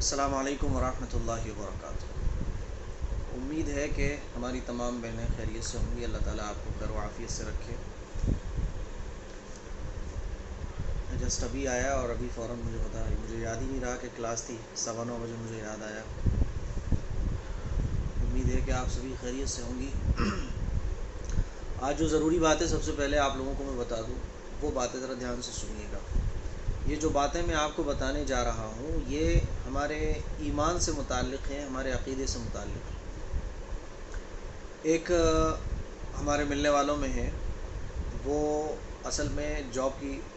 السلام علیکم ورحمۃ اللہ وبرکاتہ۔ امید ہے کہ ہماری تمام بہنیں خیریت سے ہوں گی۔ اللہ تعالیٰ آپ کو خیر و عافیت سے رکھے۔ جسٹ ابھی آیا اور ابھی فوراً مجھے یاد ہی نہیں رہا کہ کلاس تھی، 9:15 مجھے یاد آیا۔ امید ہے کہ آپ سبھی خیریت سے ہوں گی۔ آج جو ضروری بات ہے سب سے پہلے آپ لوگوں کو میں بتا دوں، وہ باتیں ذرا دھیان سے سنیے گا۔ یہ جو باتیں میں آپ کو بتانے جا رہا ہوں یہ ہمارے ایمان سے متعلق ہیں، ہمارے عقیدے سے متعلق ہیں۔ ایک ہمارے ملنے والوں میں ہے، وہ اصل میں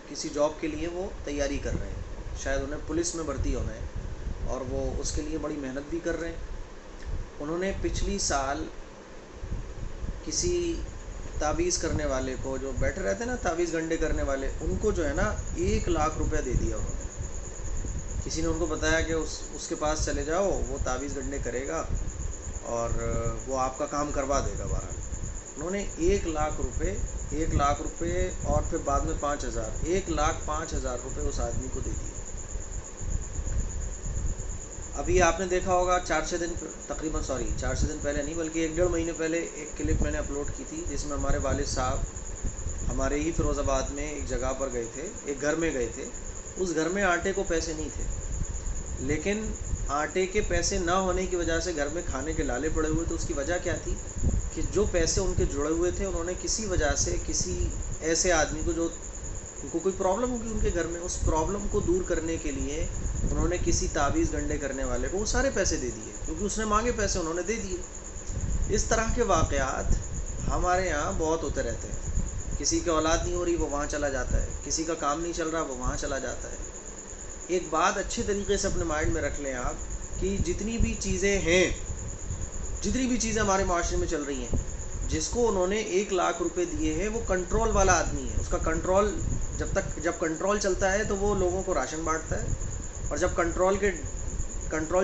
کسی جاب کے لیے وہ تیاری کر رہے ہیں، شاید انہیں پولیس میں بھرتی ہونا ہے اور وہ اس کے لیے بڑی محنت بھی کر رہے ہیں۔ انہوں نے پچھلی سال کسی تعویذ کرنے والے کو، جو بیٹھے رہتے ہیں نا تعویذ گنڈے کرنے والے، ان کو جو ہے نا 1,00,000 روپیہ دے دیا انہوں نے۔ کسی نے ان کو بتایا کہ اس کے پاس چلے جاؤ، وہ تعویذ گنڈے کرے گا اور وہ آپ کا کام کروا دے گا۔ بہرحال انہوں نے 1,00,000 روپے اور پھر بعد میں 5,000، 1,05,000 روپے اس آدمی کو دے دیے۔ ابھی آپ نے دیکھا ہوگا 4-6 دن پہلے نہیں بلکہ 1-1.5 مہینے پہلے ایک کلپ میں نے اپلوڈ کی تھی، جس میں ہمارے والد صاحب ہمارے ہی فیروز آباد میں ایک جگہ پر گئے تھے، ایک گھر میں گئے تھے۔ اس گھر میں آٹے کو پیسے نہیں تھے، لیکن آٹے کے پیسے نہ ہونے کی وجہ سے گھر میں کھانے کے لالے پڑے ہوئے تھے۔ اس کی وجہ کیا تھی کہ جو پیسے ان کے جڑے ہوئے تھے، انہوں نے کسی وجہ سے کسی ایسے آدمی کو، جو ان کو کوئی پرابلم ہوگی ان کے گھر میں، اس پرابلم کو دور کرنے کے لیے انہوں نے کسی تعویذ گنڈے کرنے والے کو وہ سارے پیسے دے دیے، کیونکہ اس نے مانگے پیسے، انہوں نے دے دیے۔ اس طرح کے واقعات ہمارے یہاں بہت ہوتے رہتے ہیں۔ کسی کی اولاد نہیں ہو رہی، وہ وہاں چلا جاتا ہے، کسی کا کام نہیں چل رہا، وہ وہاں چلا جاتا ہے۔ ایک بات اچھے طریقے سے اپنے مائنڈ میں رکھ لیں آپ، کہ جتنی بھی چیزیں ہمارے معاشرے میں چل رہی ہیں، جس کو انہوں نے 1,00,000 روپے دیے ہیں، وہ کنٹرول والا آدمی ہے۔ اس کا کنٹرول جب کنٹرول چلتا ہے تو وہ لوگوں کو راشن بانٹتا ہے، اور جب کنٹرول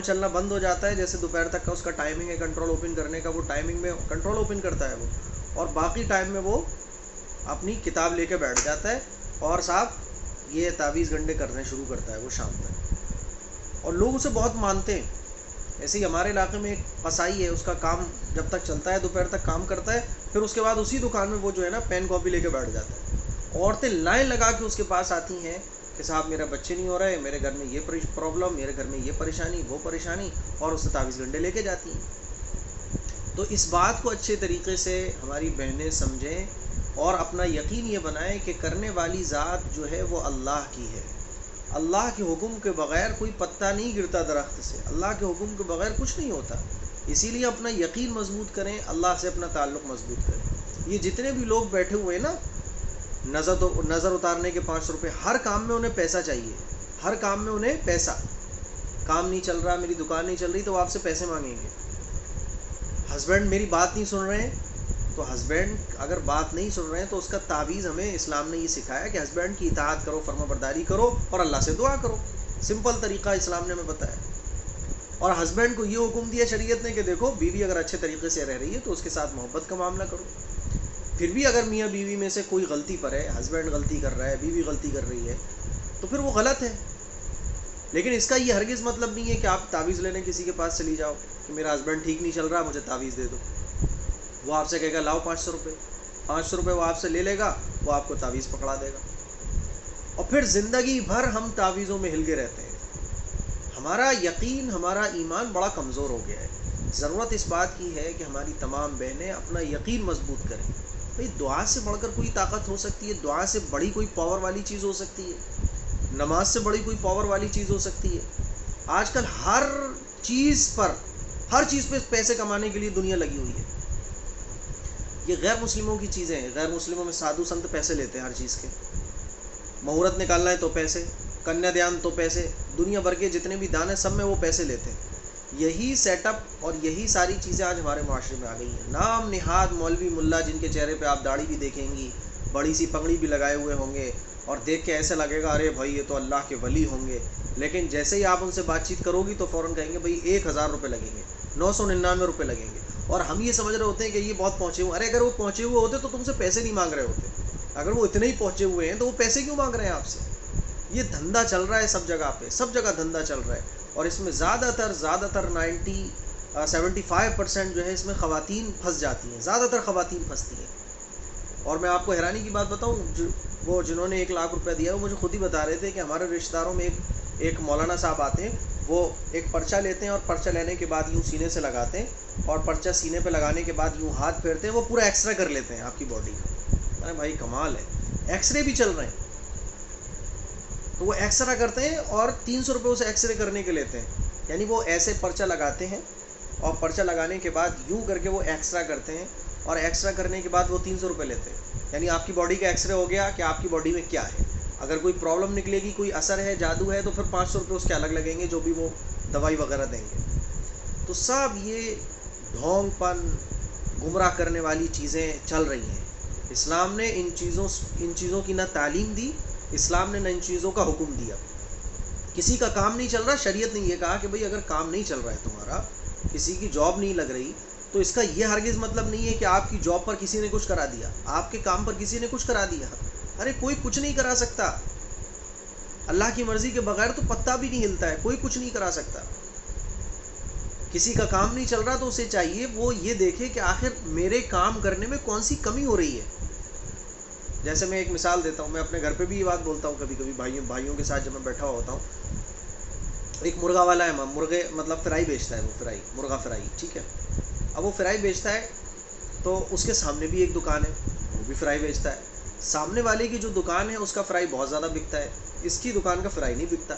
چلنا بند ہو جاتا ہے، جیسے دوپہر تک کا اس کا ٹائمنگ ہے کنٹرول اوپن کرنے کا، وہ ٹائمنگ میں کنٹرول اوپن کرتا ہے وہ، اور باقی ٹائم میں وہ اپنی کتاب لے کے بیٹھ جاتا ہے اور صاحب یہ تعویذ گنڈے کرنے شروع کرتا ہے وہ شام تک، اور لوگ اسے بہت مانتے ہیں۔ ایسے ہی ہمارے علاقے میں ایک قصائی ہے، اس کا کام جب تک چلتا ہے دوپہر تک کام کرتا ہے، پھر اس کے بعد اسی دکان میں وہ جو ہے نا پین کاپی لے کے بیٹھ جاتا ہے۔ عورتیں لائن لگا کے اس کے پاس آتی ہیں کہ صاحب میرا بچے نہیں ہو رہے، میرے گھر میں یہ پرابلم، میرے گھر میں یہ پریشانی، وہ پریشانی، اور اس سے تعویذ گنڈے لے کے جاتی ہیں۔ تو اس بات کو اچھے طریقے سے ہماری بہنیں سمجھیں اور اپنا یقین یہ بنائیں کہ کرنے والی ذات جو ہے وہ اللہ کی ہے۔ اللہ کے حکم کے بغیر کوئی پتا نہیں گرتا درخت سے، اللہ کے حکم کے بغیر کچھ نہیں ہوتا۔ اسی لیے اپنا یقین مضبوط کریں، اللہ سے اپنا تعلق مضبوط کریں۔ یہ جتنے بھی لوگ بیٹھے ہوئے ہیں نا، نظر اتارنے کے 500 روپے، ہر کام میں انہیں پیسہ چاہیے، ہر کام میں انہیں پیسہ۔ کام نہیں چل رہا، میری دکان نہیں چل رہی، تو وہ آپ سے پیسے مانگیں گے۔ ہسبینڈ میری بات نہیں سن رہے ہیں، تو ہسبینڈ اگر بات نہیں سن رہے ہیں تو اس کا تعویذ ہمیں اسلام نے یہ سکھایا کہ ہسبینڈ کی اطاعت کرو، فرما برداری کرو اور اللہ سے دعا کرو۔ سمپل طریقہ اسلام نے ہمیں بتایا۔ اور ہسبینڈ کو یہ حکم دیا شریعت نے کہ دیکھو بیوی اگر اچھے طریقے سے رہ رہی ہے تو اس کے ساتھ محبت کا معاملہ کرو۔ پھر بھی اگر میاں بیوی میں سے کوئی غلطی پر ہے، ہسبینڈ غلطی کر رہا ہے، بیوی غلطی کر رہی ہے، تو پھر وہ غلط ہے۔ لیکن اس کا یہ ہرگز مطلب نہیں ہے کہ آپ تعویذ لینے کسی کے پاس چلی جاؤ کہ میرا ہسبینڈ ٹھیک نہیں چل رہا، مجھے تعویذ دے دو۔ وہ آپ سے کہے گا لاؤ 500 روپے، 500 روپے وہ آپ سے لے لے گا، وہ آپ کو تعویذ پکڑا دے گا، اور پھر زندگی بھر ہم تعویذوں میں ہلکے رہتے ہیں۔ ہمارا یقین، ہمارا ایمان بڑا کمزور ہو گیا ہے۔ ضرورت اس بات کی ہے کہ ہماری تمام بہنیں اپنا یقین مضبوط کریں۔ بھئی دعا سے بڑھ کر کوئی طاقت ہو سکتی ہے؟ دعا سے بڑی کوئی پاور والی چیز ہو سکتی ہے؟ نماز سے بڑی کوئی پاور والی چیز ہو سکتی ہے؟ آج کل ہر چیز پہ پیسے کمانے کے لیے دنیا لگی ہوئی ہے۔ یہ غیر مسلموں کی چیزیں ہیں۔ غیر مسلموں میں سادھو سنت پیسے لیتے ہیں ہر چیز کے، مہورت نکالنا ہے تو پیسے، کنیا دھیان تو پیسے، دنیا بھر کے جتنے بھی دان ہیں سب میں وہ پیسے لیتے ہیں۔ یہی سیٹ اپ اور یہی ساری چیزیں آج ہمارے معاشرے میں آ گئی ہیں۔ نام نہاد مولوی ملا، جن کے چہرے پہ آپ داڑھی بھی دیکھیں گی، بڑی سی پگڑی بھی لگائے ہوئے ہوں گے، اور دیکھ کے ایسے لگے گا ارے بھائی یہ تو اللہ کے ولی ہوں گے، لیکن جیسے ہی آپ ان سے بات چیت کرو گی تو فوراً کہیں گے بھائی 1,000 روپے لگیں گے، 999 روپے لگیں گے، اور ہم یہ سمجھ رہے ہوتے ہیں کہ یہ بہت پہنچے ہوئے۔ ارے اگر وہ پہنچے ہوئے ہوتے تو تم سے پیسے نہیں مانگ رہے ہوتے۔ اگر وہ اتنے ہی پہنچے ہوئے ہیں تو وہ پیسے کیوں مانگ رہے ہیں آپ سے؟ یہ دھندا چل رہا ہے سب جگہ پہ، سب جگہ دھندا چل رہا ہے۔ اور اس میں زیادہ تر 75% جو ہے اس میں خواتین پھنس جاتی ہیں، زیادہ تر خواتین پھنستی ہیں. اور میں آپ کو حیرانی کی بات بتاؤں، وہ جنہوں نے 1 لاکھ روپے دیا وہ مجھے خود ہی بتا رہے تھے کہ ہمارے رشتہ داروں میں ایک مولانا صاحب آتے ہیں، وہ ایک پرچہ لیتے ہیں اور پرچہ لینے کے بعد یوں سینے سے لگاتے ہیں، اور پرچہ سینے پہ لگانے کے بعد یوں ہاتھ پھیرتے ہیں، وہ پورا ایکس رے کر لیتے ہیں آپ کی باڈی کا. ارے بھائی کمال ہے، ایکس رے بھی چل رہے ہیں. تو وہ ایکس رے کرتے ہیں اور 300 روپے اسے ایکس رے کرنے کے لیتے ہیں. یعنی وہ ایسے پرچہ لگاتے ہیں اور پرچہ لگانے کے بعد یوں کر کے وہ ایکس رے کرتے ہیں، اور ایکس رے کرنے کے بعد وہ 300 روپے لیتے ہیں. یعنی آپ کی باڈی کا ایکس رے ہو گیا کہ آپ کی باڈی میں کیا ہے. اگر کوئی پرابلم نکلے گی، کوئی اثر ہے، جادو ہے، تو پھر 500 روپے اس کے الگ لگیں گے، جو بھی وہ دوائی وغیرہ دیں گے. تو سب یہ ڈھونگ پن، گمراہ کرنے والی چیزیں چل رہی ہیں. اسلام نے ان چیزوں کی نہ تعلیم دی، اسلام نے نہ ان چیزوں کا حکم دیا. کسی کا کام نہیں چل رہا، شریعت نے یہ کہا کہ بھئی اگر کام نہیں چل رہا ہے تمہارا، کسی کی جاب نہیں لگ رہی، تو اس کا یہ ہرگز مطلب نہیں ہے کہ آپ کی جاب پر کسی نے کچھ کرا دیا، آپ کے کام پر کسی نے کچھ کرا دیا. ارے کوئی کچھ نہیں کرا سکتا. اللہ کی مرضی کے بغیر تو پتا بھی نہیں ہلتا ہے، کوئی کچھ نہیں کرا سکتا. کسی کا کام نہیں چل رہا تو اسے چاہیے وہ یہ دیکھے کہ آخر میرے کام کرنے میں کون سی کمی ہو رہی ہے. جیسے میں ایک مثال دیتا ہوں، میں اپنے گھر پہ بھی یہ بات بولتا ہوں کبھی کبھی بھائیوں کے ساتھ جب میں بیٹھا ہوتا ہوں. ایک مرغا والا ہے، مرغے مطلب فرائی بیچتا ہے، وہ فرائی مرغا فرائی، ٹھیک ہے. اب وہ فرائی بیچتا ہے تو اس کے سامنے بھی ایک دکان ہے، وہ بھی فرائی بیچتا ہے. سامنے والے کی جو دکان ہے اس کا فرائی بہت زیادہ بکتا ہے، اس کی دکان کا فرائی نہیں بکتا.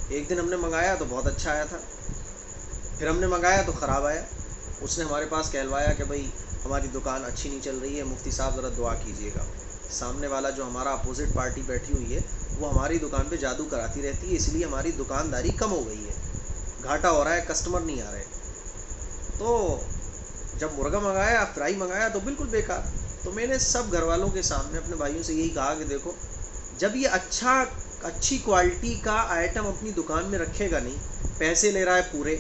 ایک دن ہم نے منگایا تو بہت اچھا آیا تھا، پھر ہم نے منگایا تو خراب آیا. اس نے ہمارے پاس کہلوایا کہ بھائی ہماری دکان اچھی نہیں چل رہی ہے، مفتی صاحب ذرا دعا کیجیے گا. سامنے والا جو ہمارا اپوزٹ پارٹی بیٹھی ہوئی ہے وہ ہماری دکان پہ جادو کراتی رہتی ہے، اس لیے ہماری دکانداری کم ہو گئی ہے، گھاٹا ہو رہا ہے، کسٹمر نہیں آ رہے. تو جب مرغا منگایا، فرائی منگایا تو بالکل بیکار. تو میں نے سب گھر والوں کے سامنے اپنے بھائیوں سے یہی کہا کہ دیکھو، جب یہ اچھی کوالٹی کا آئٹم اپنی دکان میں رکھے گا نہیں، پیسے لے رہا ہے پورے،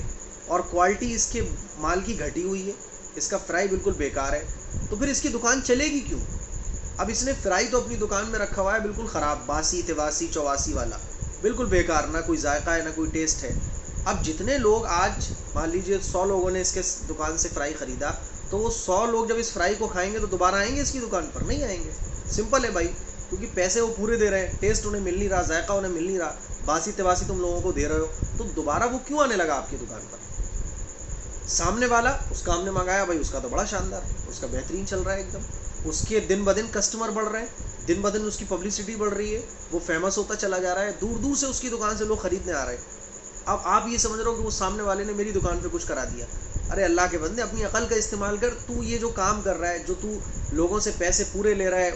اور کوالٹی اس کے مال کی گھٹی ہوئی ہے، اس کا فرائی بالکل بیکار ہے، تو پھر اس کی دکان چلے گی کیوں؟ اب اس نے فرائی تو اپنی دکان میں رکھا ہوا ہے بالکل خراب، باسی تواسی چواسی والا، بالکل بیکار، نہ کوئی ذائقہ ہے نہ کوئی ٹیسٹ ہے. اب جتنے لوگ آج مان لیجئے 100 لوگوں نے اس کے دکان سے فرائی خریدا، تو وہ 100 لوگ جب اس فرائی کو کھائیں گے تو دوبارہ آئیں گے اس کی دکان پر؟ نہیں آئیں گے. سمپل ہے بھائی، کیونکہ پیسے وہ پورے دے رہے ہیں، ٹیسٹ انہیں مل نہیں رہا، ذائقہ انہیں مل نہیں رہا، باسی تواسی تم لوگوں کو دے رہے ہو، تو دوبارہ وہ کیوں آنے لگا آپ کی دکان پر؟ سامنے والا، اس کا ہم نے منگایا بھائی، اس کا تو بڑا شاندار، اس کا بہترین چل رہا ہے ایک دم، اس کے دن بدن کسٹمر بڑھ رہے ہیں، دن بدن اس کی پبلسٹی بڑھ رہی ہے، وہ فیمس ہوتا چلا جا رہا ہے، دور دور سے اس کی دکان سے لوگ خریدنے آ رہے ہیں. اب آپ یہ سمجھ رہے ہو کہ وہ سامنے والے نے میری دکان پہ کچھ کرا دیا. ارے اللہ کے بندے، اپنی عقل کا استعمال کر. تو یہ جو کام کر رہا ہے، جو تو لوگوں سے پیسے پورے لے رہا ہے،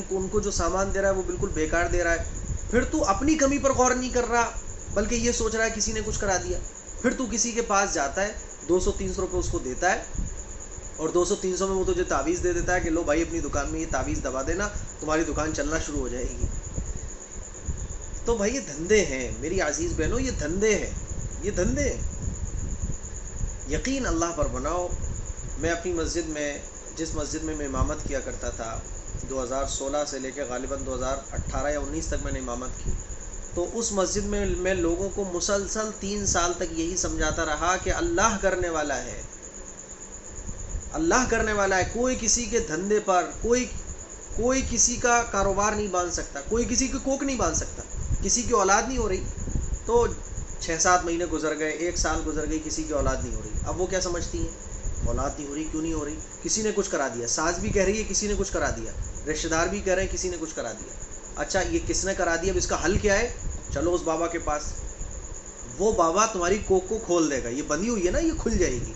ان کو جو سامان دے رہا ہے وہ بالکل بیکار دے رہا ہے، پھر تو اپنی کمی پر غور نہیں کر رہا، بلکہ یہ سوچ رہا ہے کسی نے کچھ کرا دیا. پھر تو کسی کے پاس جاتا ہے، 200-300 روپے اس کو دیتا ہے، اور 200-300 میں وہ تجھے تعویذ دے دیتا ہے کہ لو بھائی اپنی دکان میں یہ تعویذ دبا دینا، تمہاری دکان چلنا شروع ہو جائے گی. تو بھائی یہ دھندے ہیں میری عزیز بہنوں، یہ دھندے ہیں، یہ دھندے ہیں. یقین اللہ پر بناؤ. میں اپنی مسجد میں، جس مسجد میں امامت کیا کرتا تھا 2016 سے لے کے غالباً 2018 یا 19 تک میں نے امامت کی، تو اس مسجد میں میں لوگوں کو مسلسل 3 سال تک یہی سمجھاتا رہا کہ اللہ کرنے والا ہے، اللہ کرنے والا ہے. کوئی کسی کے دھندے پر، کوئی کسی کا کاروبار نہیں باندھ سکتا، کوئی کسی کی کوک نہیں باندھ سکتا. کسی کی اولاد نہیں ہو رہی تو 6-7 مہینے گزر گئے، 1 سال گزر گئی، کسی کی اولاد نہیں ہو رہی. اب وہ کیا سمجھتی ہیں؟ اولاد نہیں ہو رہی، کیوں نہیں ہو رہی؟ کسی نے کچھ کرا دیا. ساس بھی کہہ رہی ہے کسی نے کچھ کرا دیا، رشتہ دار بھی کہہ رہے ہیں کسی نے کچھ کرا دیا. اچھا یہ کس نے کرا دیا؟ اب اس کا حل کیا ہے؟ چلو اس بابا کے پاس، وہ بابا تمہاری کوک کو کھول دے گا، یہ بندی ہوئی ہے نا یہ کھل جائے گی.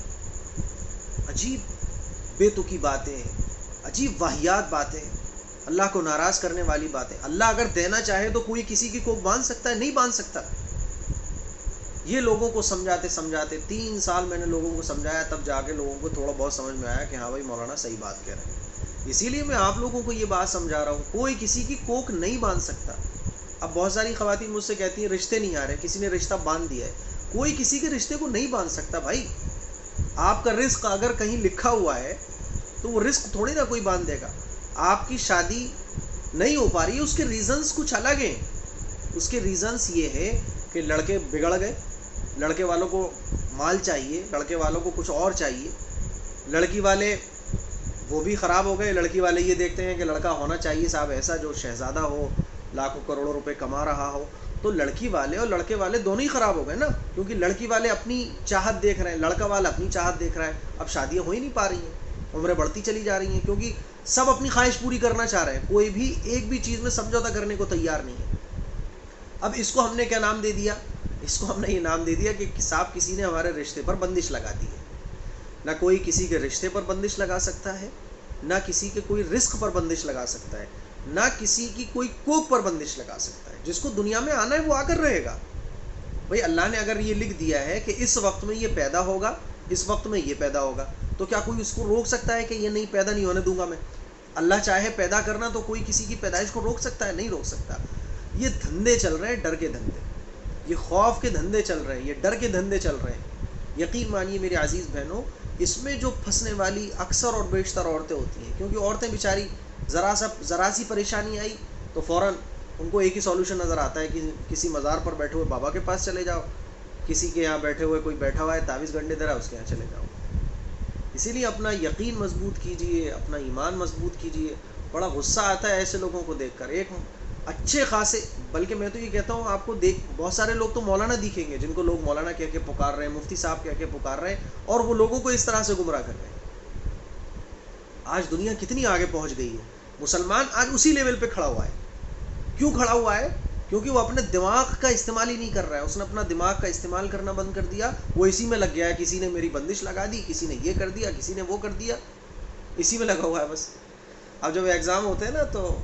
عجیب بے تکی باتیں، عجیب واہیات باتیں، اللہ کو ناراض کرنے والی باتیں. اللہ اگر دینا چاہے تو کوئی کسی کی کوک باندھ سکتا ہے؟ نہیں باندھ سکتا. یہ لوگوں کو سمجھاتے 3 سال میں نے لوگوں کو سمجھایا، تب جا کے لوگوں کو تھوڑا بہت سمجھ میں آیا کہ ہاں بھائی مولانا صحیح بات کہہ رہے ہیں. اسی لیے میں آپ لوگوں کو یہ بات سمجھا رہا ہوں، کوئی کسی کی کوک نہیں باندھ سکتا. اب بہت ساری خواتین مجھ سے کہتی ہیں رشتے نہیں آ رہے، کسی نے رشتہ باندھ دیا ہے. کوئی کسی کے رشتے کو نہیں باندھ سکتا بھائی. آپ کا رزق اگر کہیں لکھا ہوا ہے تو وہ رزق تھوڑی نہ کوئی باندھ دے گا. آپ کی شادی نہیں ہو پا رہی ہے، اس کے ریزنز کچھ الگ ہیں. اس کے ریزنز یہ ہے کہ لڑکے بگڑ گئے، لڑکے والوں کو مال چاہیے، لڑکے والوں کو کچھ اور چاہیے، لڑکی والے وہ بھی خراب ہو گئے، لڑکی والے یہ دیکھتے ہیں کہ لڑکا ہونا چاہیے صاحب ایسا جو شہزادہ ہو، لاکھوں کروڑوں روپے کما رہا ہو، تو لڑکی والے اور لڑکے والے دونوں ہی خراب ہو گئے نا، کیونکہ لڑکی والے اپنی چاہت دیکھ رہے ہیں، لڑکا والا اپنی چاہت دیکھ رہا ہے، اب شادیاں ہو ہی نہیں پا رہی ہیں، عمریں بڑھتی چلی جا رہی ہیں، کیونکہ سب اپنی خواہش پوری کرنا چاہ رہے ہیں، کوئی بھی ایک بھی چیز میں سمجھوتا کرنے کو تیار نہیں ہے۔ اب اس کو ہم نے کیا نام دے دیا؟ اس کو ہم نے یہ نام دے دیا کہ صاحب کسی نے ہمارے رشتے پر بندش لگا دی ہے۔ نہ کوئی کسی کے رشتے پر بندش لگا سکتا ہے، نہ کسی کے کوئی رزق پر بندش لگا سکتا ہے، نہ کسی کی کوئی کوکھ پر بندش لگا سکتا ہے۔ جس کو دنیا میں آنا ہے وہ آ کر رہے گا۔ بھئی اللہ نے اگر یہ لکھ دیا ہے کہ اس وقت میں یہ پیدا ہوگا، اس وقت میں یہ پیدا ہوگا، تو کیا کوئی اس کو روک سکتا ہے کہ یہ نہیں پیدا نہیں ہونے دوں گا میں؟ اللہ چاہے پیدا کرنا تو کوئی کسی کی پیدائش کو روک سکتا ہے؟ نہیں روک سکتا۔ یہ دھندے چل رہے ہیں، ڈر کے دھندے، یہ خوف کے دھندے چل رہے ہیں، یہ ڈر کے دھندے چل رہے ہیں۔ یقین مانیے میرے عزیز بہنوں، اس میں جو پھنسنے والی اکثر اور بیشتر عورتیں ہوتی ہیں، کیونکہ عورتیں بیچاری ذرا سی پریشانی آئی تو فوراً ان کو ایک ہی سولوشن نظر آتا ہے کہ کسی مزار پر بیٹھے ہوئے بابا کے پاس چلے جاؤ، کسی کے یہاں بیٹھے ہوئے کوئی بیٹھا ہوا ہے تعویذ گنڈے دے رہا ہے اس کے یہاں چلے جاؤ۔ اسی لیے اپنا یقین مضبوط کیجئے، اپنا ایمان مضبوط کیجئے۔ بڑا غصہ آتا ہے ایسے لوگوں کو دیکھ کر، ایک اچھے خاصے، بلکہ میں تو یہ کہتا ہوں آپ کو دیکھ بہت سارے لوگ تو مولانا دکھیں گے جن کو لوگ مولانا کہہ کے پکار رہے ہیں، مفتی صاحب کہہ کے پکار رہے ہیں، اور وہ لوگوں کو اس طرح سے گمراہ کر رہے ہیں۔ آج دنیا کتنی آگے پہنچ گئی ہے، مسلمان آج اسی لیول پہ کھڑا ہوا ہے۔ کیوں کھڑا ہوا ہے؟ کیونکہ وہ اپنے دماغ کا استعمال ہی نہیں کر رہا ہے، اس نے اپنا دماغ کا استعمال کرنا بند کر دیا، وہ اسی میں لگ گیا ہے، کسی نے میری بندش لگا دی، کسی نے یہ کر دیا، کسی نے وہ کر دیا، اسی میں لگا ہوا ہے بس۔ اب جب ایگزام ہوتے ہیں نا، تو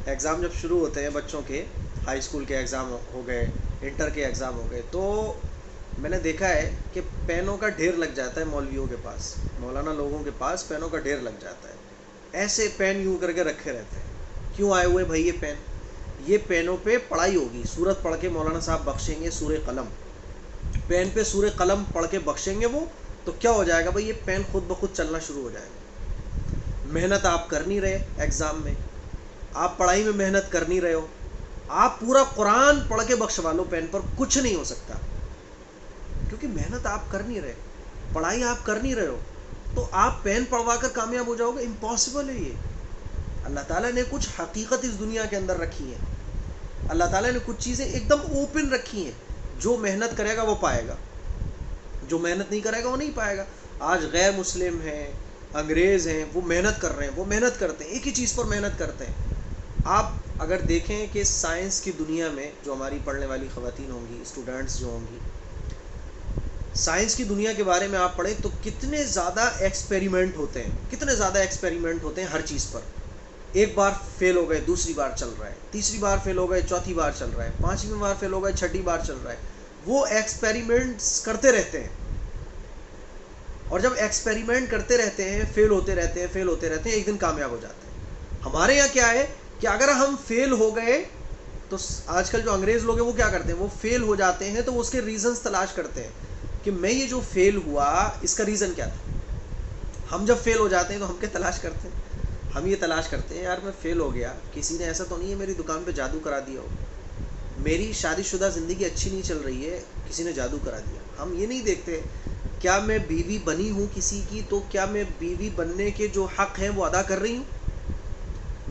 ایگزام جب شروع ہوتے ہیں بچوں کے، ہائی اسکول کے ایگزام ہو گئے، انٹر کے ایگزام ہو گئے، تو میں نے دیکھا ہے کہ پینوں کا ڈھیر لگ جاتا ہے مولویوں کے پاس، مولانا لوگوں کے پاس پینوں کا ڈھیر لگ جاتا ہے، ایسے پین یوں کر کے رکھے رہتے ہیں۔ کیوں آئے ہوئے بھائی یہ پین؟ یہ پینوں پہ پڑھائی ہوگی، سورت پڑھ کے مولانا صاحب بخشیں گے، سورہ قلم، پین پہ سورہ قلم پڑھ کے بخشیں گے وہ، تو کیا ہو جائے گا بھائی؟ یہ پین خود بخود چلنا شروع ہو جائے گا۔ محنت آپ کر نہیں رہے ایگزام میں، آپ پڑھائی میں محنت کر نہیں رہے ہو، آپ پورا قرآن پڑھ کے بخشوا لو پین پر، کچھ نہیں ہو سکتا، کیونکہ محنت آپ کر نہیں رہے، پڑھائی آپ کر نہیں رہے ہو، تو آپ پین پڑھوا کر کامیاب ہو جاؤ گے؟ امپاسبل ہے یہ۔ اللہ تعالیٰ نے کچھ حقیقت اس دنیا کے اندر رکھی ہے، اللہ تعالیٰ نے کچھ چیزیں ایک دم اوپن رکھی ہیں، جو محنت کرے گا وہ پائے گا، جو محنت نہیں کرے گا وہ نہیں پائے گا۔ آج غیر مسلم ہیں، انگریز ہیں، وہ محنت کر رہے ہیں، وہ محنت کرتے ہیں، ایک ہی چیز پر محنت کرتے ہیں۔ آپ اگر دیکھیں کہ سائنس کی دنیا میں جو ہماری پڑھنے والی خواتین ہوں گی، اسٹوڈنٹس جو ہوں گی، سائنس کی دنیا کے بارے میں آپ پڑھیں تو کتنے زیادہ ایکسپیریمنٹ ہوتے ہیں، کتنے زیادہ ایکسپیریمنٹ ہوتے ہیں ہر چیز پر۔ ایک بار فیل ہو گئے، دوسری بار چل رہا ہے، تیسری بار فیل ہو گئے، چوتھی بار چل رہا ہے، پانچویں بار فیل ہو گئے، چھٹی بار چل رہا ہے۔ وہ ایکسپیریمنٹس کرتے رہتے ہیں، اور جب ایکسپیریمنٹ کرتے رہتے ہیں، فیل ہوتے رہتے ہیں، فیل ہوتے رہتے ہیں، ایک دن کامیاب ہو جاتے ہیں۔ ہمارے یہاں کیا ہے کہ اگر ہم فیل ہو گئے تو آج کل جو انگریز لوگ ہیں وہ کیا کرتے ہیں، وہ فیل ہو جاتے ہیں تو وہ اس کے ریزنز تلاش کرتے ہیں کہ میں یہ جو فیل ہوا اس کا ریزن کیا تھا۔ ہم جب فیل ہو جاتے ہیں تو ہم کیا تلاش کرتے ہیں؟ ہم یہ تلاش کرتے ہیں یار میں فیل ہو گیا، کسی نے ایسا تو نہیں ہے میری دکان پہ جادو کرا دیا ہو، میری شادی شدہ زندگی اچھی نہیں چل رہی ہے، کسی نے جادو کرا دیا۔ ہم یہ نہیں دیکھتے کیا میں بیوی بنی ہوں کسی کی، تو کیا میں بیوی بننے کے جو حق ہیں وہ ادا کر رہی ہوں؟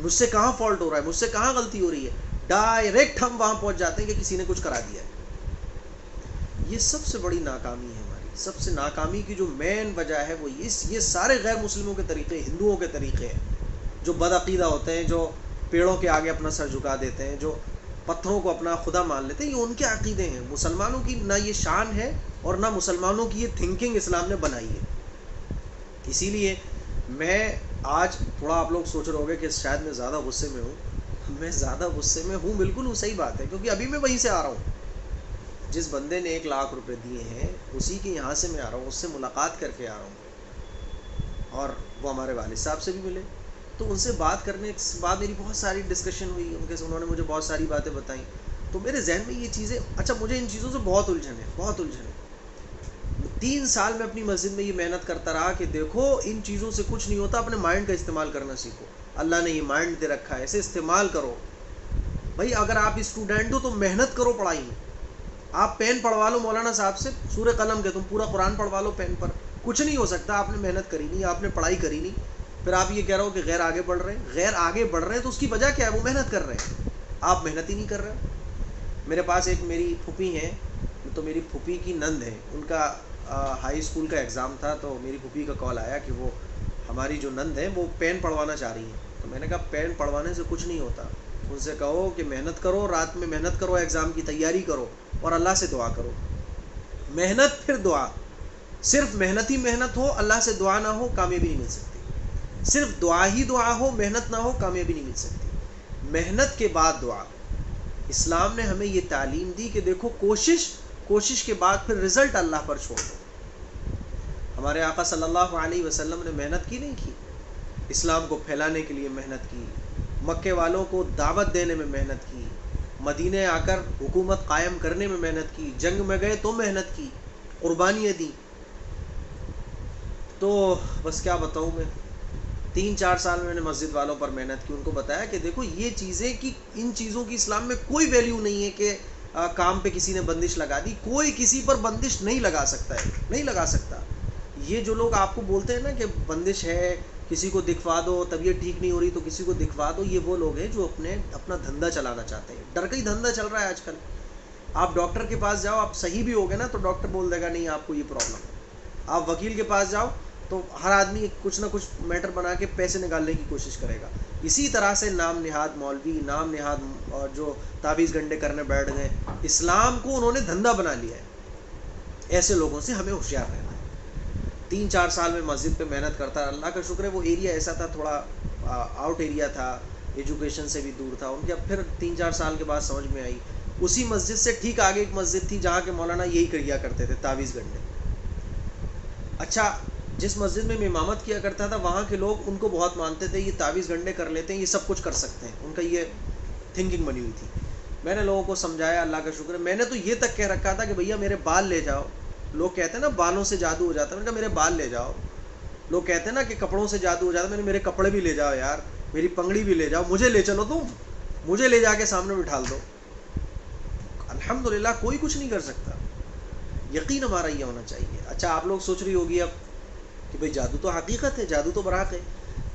مجھ سے کہاں فالٹ ہو رہا ہے، مجھ سے کہاں غلطی ہو رہی ہے؟ ڈائریکٹ ہم وہاں پہنچ جاتے ہیں کہ کسی نے کچھ کرا دیا ہے۔ یہ سب سے بڑی ناکامی ہے ہماری، سب سے ناکامی کی جو مین وجہ ہے وہ یہ سارے غیر مسلموں کے طریقے، ہندوؤں کے طریقے ہیں، جو بدعقیدہ ہوتے ہیں، جو پیڑوں کے آگے اپنا سر جھکا دیتے ہیں، جو پتھروں کو اپنا خدا مان لیتے ہیں، یہ ان کے عقیدے ہیں۔ مسلمانوں کی نہ یہ شان ہے اور نہ مسلمانوں کی یہ تھنکنگ اسلام نے بنائی ہے۔ اسی لیے میں آج تھوڑا، آپ لوگ سوچ رہے ہوگے کہ شاید میں زیادہ غصے میں ہوں، میں زیادہ غصے میں ہوں بالکل، وہ صحیح بات ہے، کیونکہ ابھی میں وہیں سے آ رہا ہوں، جس بندے نے 1 لاکھ روپے دیے ہیں اسی کے یہاں سے میں آ رہا ہوں، اس سے ملاقات کر کے آ رہا ہوں، اور وہ ہمارے والد صاحب سے بھی ملے، تو ان سے بات کرنے کے بعد میری بہت ساری ڈسکشن ہوئی ان کے، انہوں نے مجھے بہت ساری باتیں بتائیں، تو میرے ذہن میں یہ چیزیں، اچھا مجھے ان چیزوں سے بہت الجھن ہے، بہت الجھن ہے۔ 3 سال میں اپنی مسجد میں یہ محنت کرتا رہا کہ دیکھو ان چیزوں سے کچھ نہیں ہوتا، اپنے مائنڈ کا استعمال کرنا سیکھو، اللہ نے یہ مائنڈ دے رکھا ہے، اسے استعمال کرو۔ بھائی اگر آپ اسٹوڈنٹ ہو تو محنت کرو پڑھائی میں، آپ پین پڑھوا لو مولانا صاحب سے سورہ قلم کے، تم پورا قرآن پڑھوا لو پین پر، کچھ نہیں ہو سکتا. آپ نے محنت کری نہیں، آپ نے پڑھائی کری نہیں. پھر آپ یہ کہہ رہے ہو کہ غیر آگے بڑھ رہے ہیں. غیر آگے بڑھ رہے ہیں تو اس کی وجہ کیا ہے؟ وہ محنت کر رہے ہیں، آپ محنت ہی نہیں کر رہے. میرے پاس ایک میری پھوپھی ہیں، تو میری پھوپھی کی نند ہے، ان کا ہائی اسکول کا ایگزام تھا، تو میری پھوپھی کا کال آیا کہ وہ ہماری جو نند ہے وہ پین پڑھوانا چاہ رہی ہیں. تو میں نے کہا پین پڑھوانے سے کچھ نہیں ہوتا، ان سے کہو کہ محنت کرو، رات میں محنت کرو، ایگزام کی تیاری کرو اور اللہ سے دعا کرو. محنت پھر دعا. صرف محنت ہی محنت ہو، اللہ سے دعا نہ ہو، کامیابی نہیں مل سکتی. صرف دعا ہی دعا ہو، محنت نہ ہو، کامیابی نہیں مل سکتی. محنت کے بعد دعا. اسلام نے ہمیں یہ تعلیم دی کہ دیکھو کوشش کے بعد پھر رزلٹ اللہ پر چھوڑ دو. ہمارے آقا صلی اللہ علیہ وسلم نے محنت کی نہیں کی؟ اسلام کو پھیلانے کے لیے محنت کی، مکے والوں کو دعوت دینے میں محنت کی، مدینے آ کر حکومت قائم کرنے میں محنت کی، جنگ میں گئے تو محنت کی، قربانیاں دیں. تو بس کیا بتاؤں میں، 3-4 سال میں نے مسجد والوں پر محنت کی، ان کو بتایا کہ دیکھو یہ چیزیں کہ ان چیزوں کی اسلام میں کوئی ویلیو نہیں ہے کہ کام پہ کسی نے بندش لگا دی. کوئی کسی پر بندش نہیں لگا سکتا ہے، نہیں لگا سکتا. یہ جو لوگ آپ کو بولتے ہیں نا کہ بندش ہے، کسی کو دکھوا دو، طبیعت ٹھیک نہیں ہو رہی تو کسی کو دکھوا دو، یہ وہ لوگ ہیں جو اپنا دھندا چلانا چاہتے ہیں. ڈر کا ہی دھندا چل رہا ہے آج کل. آپ ڈاکٹر کے پاس جاؤ، آپ صحیح بھی ہوگے نا تو ڈاکٹر بول دے گا نہیں آپ کو یہ پرابلم ہے. آپ وکیل کے پاس جاؤ تو ہر آدمی کچھ نہ کچھ میٹر بنا کے پیسے نکالنے کی کوشش کرے گا. اسی طرح سے نام نہاد مولوی، نام نہاد جو تعویذ گنڈے کرنے بیٹھ گئے، اسلام کو انہوں نے دھندا بنا لیا ہے. ایسے لوگوں سے ہمیں ہوشیار رہنا ہے. 3-4 سال میں مسجد پہ محنت کرتا. اللہ کا شکر ہے وہ ایریا ایسا تھا، تھوڑا آؤٹ ایریا تھا، ایجوکیشن سے بھی دور تھا. ان کے اب پھر 3-4 سال کے بعد سمجھ میں آئی. اسی مسجد سے ٹھیک آگے ایک مسجد تھی جہاں کے مولانا یہی کیا کرتے تھے، تعویذ گنڈے. اچھا، جس مسجد میں امامت کیا کرتا تھا وہاں کے لوگ ان کو بہت مانتے تھے، یہ تعویذ گنڈے کر لیتے ہیں، یہ سب کچھ کر سکتے ہیں. ان کا یہ تھنکنگ بنی ہوئی تھی. میں نے لوگوں کو سمجھایا، اللہ کا شکر ہے. میں نے تو یہ تک کہہ رکھا تھا کہ بھیا میرے بال لے جاؤ. لوگ کہتے ہیں نا بالوں سے جادو ہو جاتا ہے، میں نے کہا میرے بال لے جاؤ. لوگ کہتے ہیں نا کہ کپڑوں سے جادو ہو جاتا ہے، میں نے میرے کپڑے بھی لے جاؤ یار، میری پگڑی بھی لے جاؤ، مجھے لے چلو، تم مجھے لے جا کے سامنے بٹھال دو. الحمدللہ کوئی کچھ نہیں کر سکتا. یقین ہمارا یہ ہونا چاہیے. اچھا، آپ لوگ سوچ رہی ہوگی اب کہ بھئی جادو تو حقیقت ہے، جادو تو برحق ہے.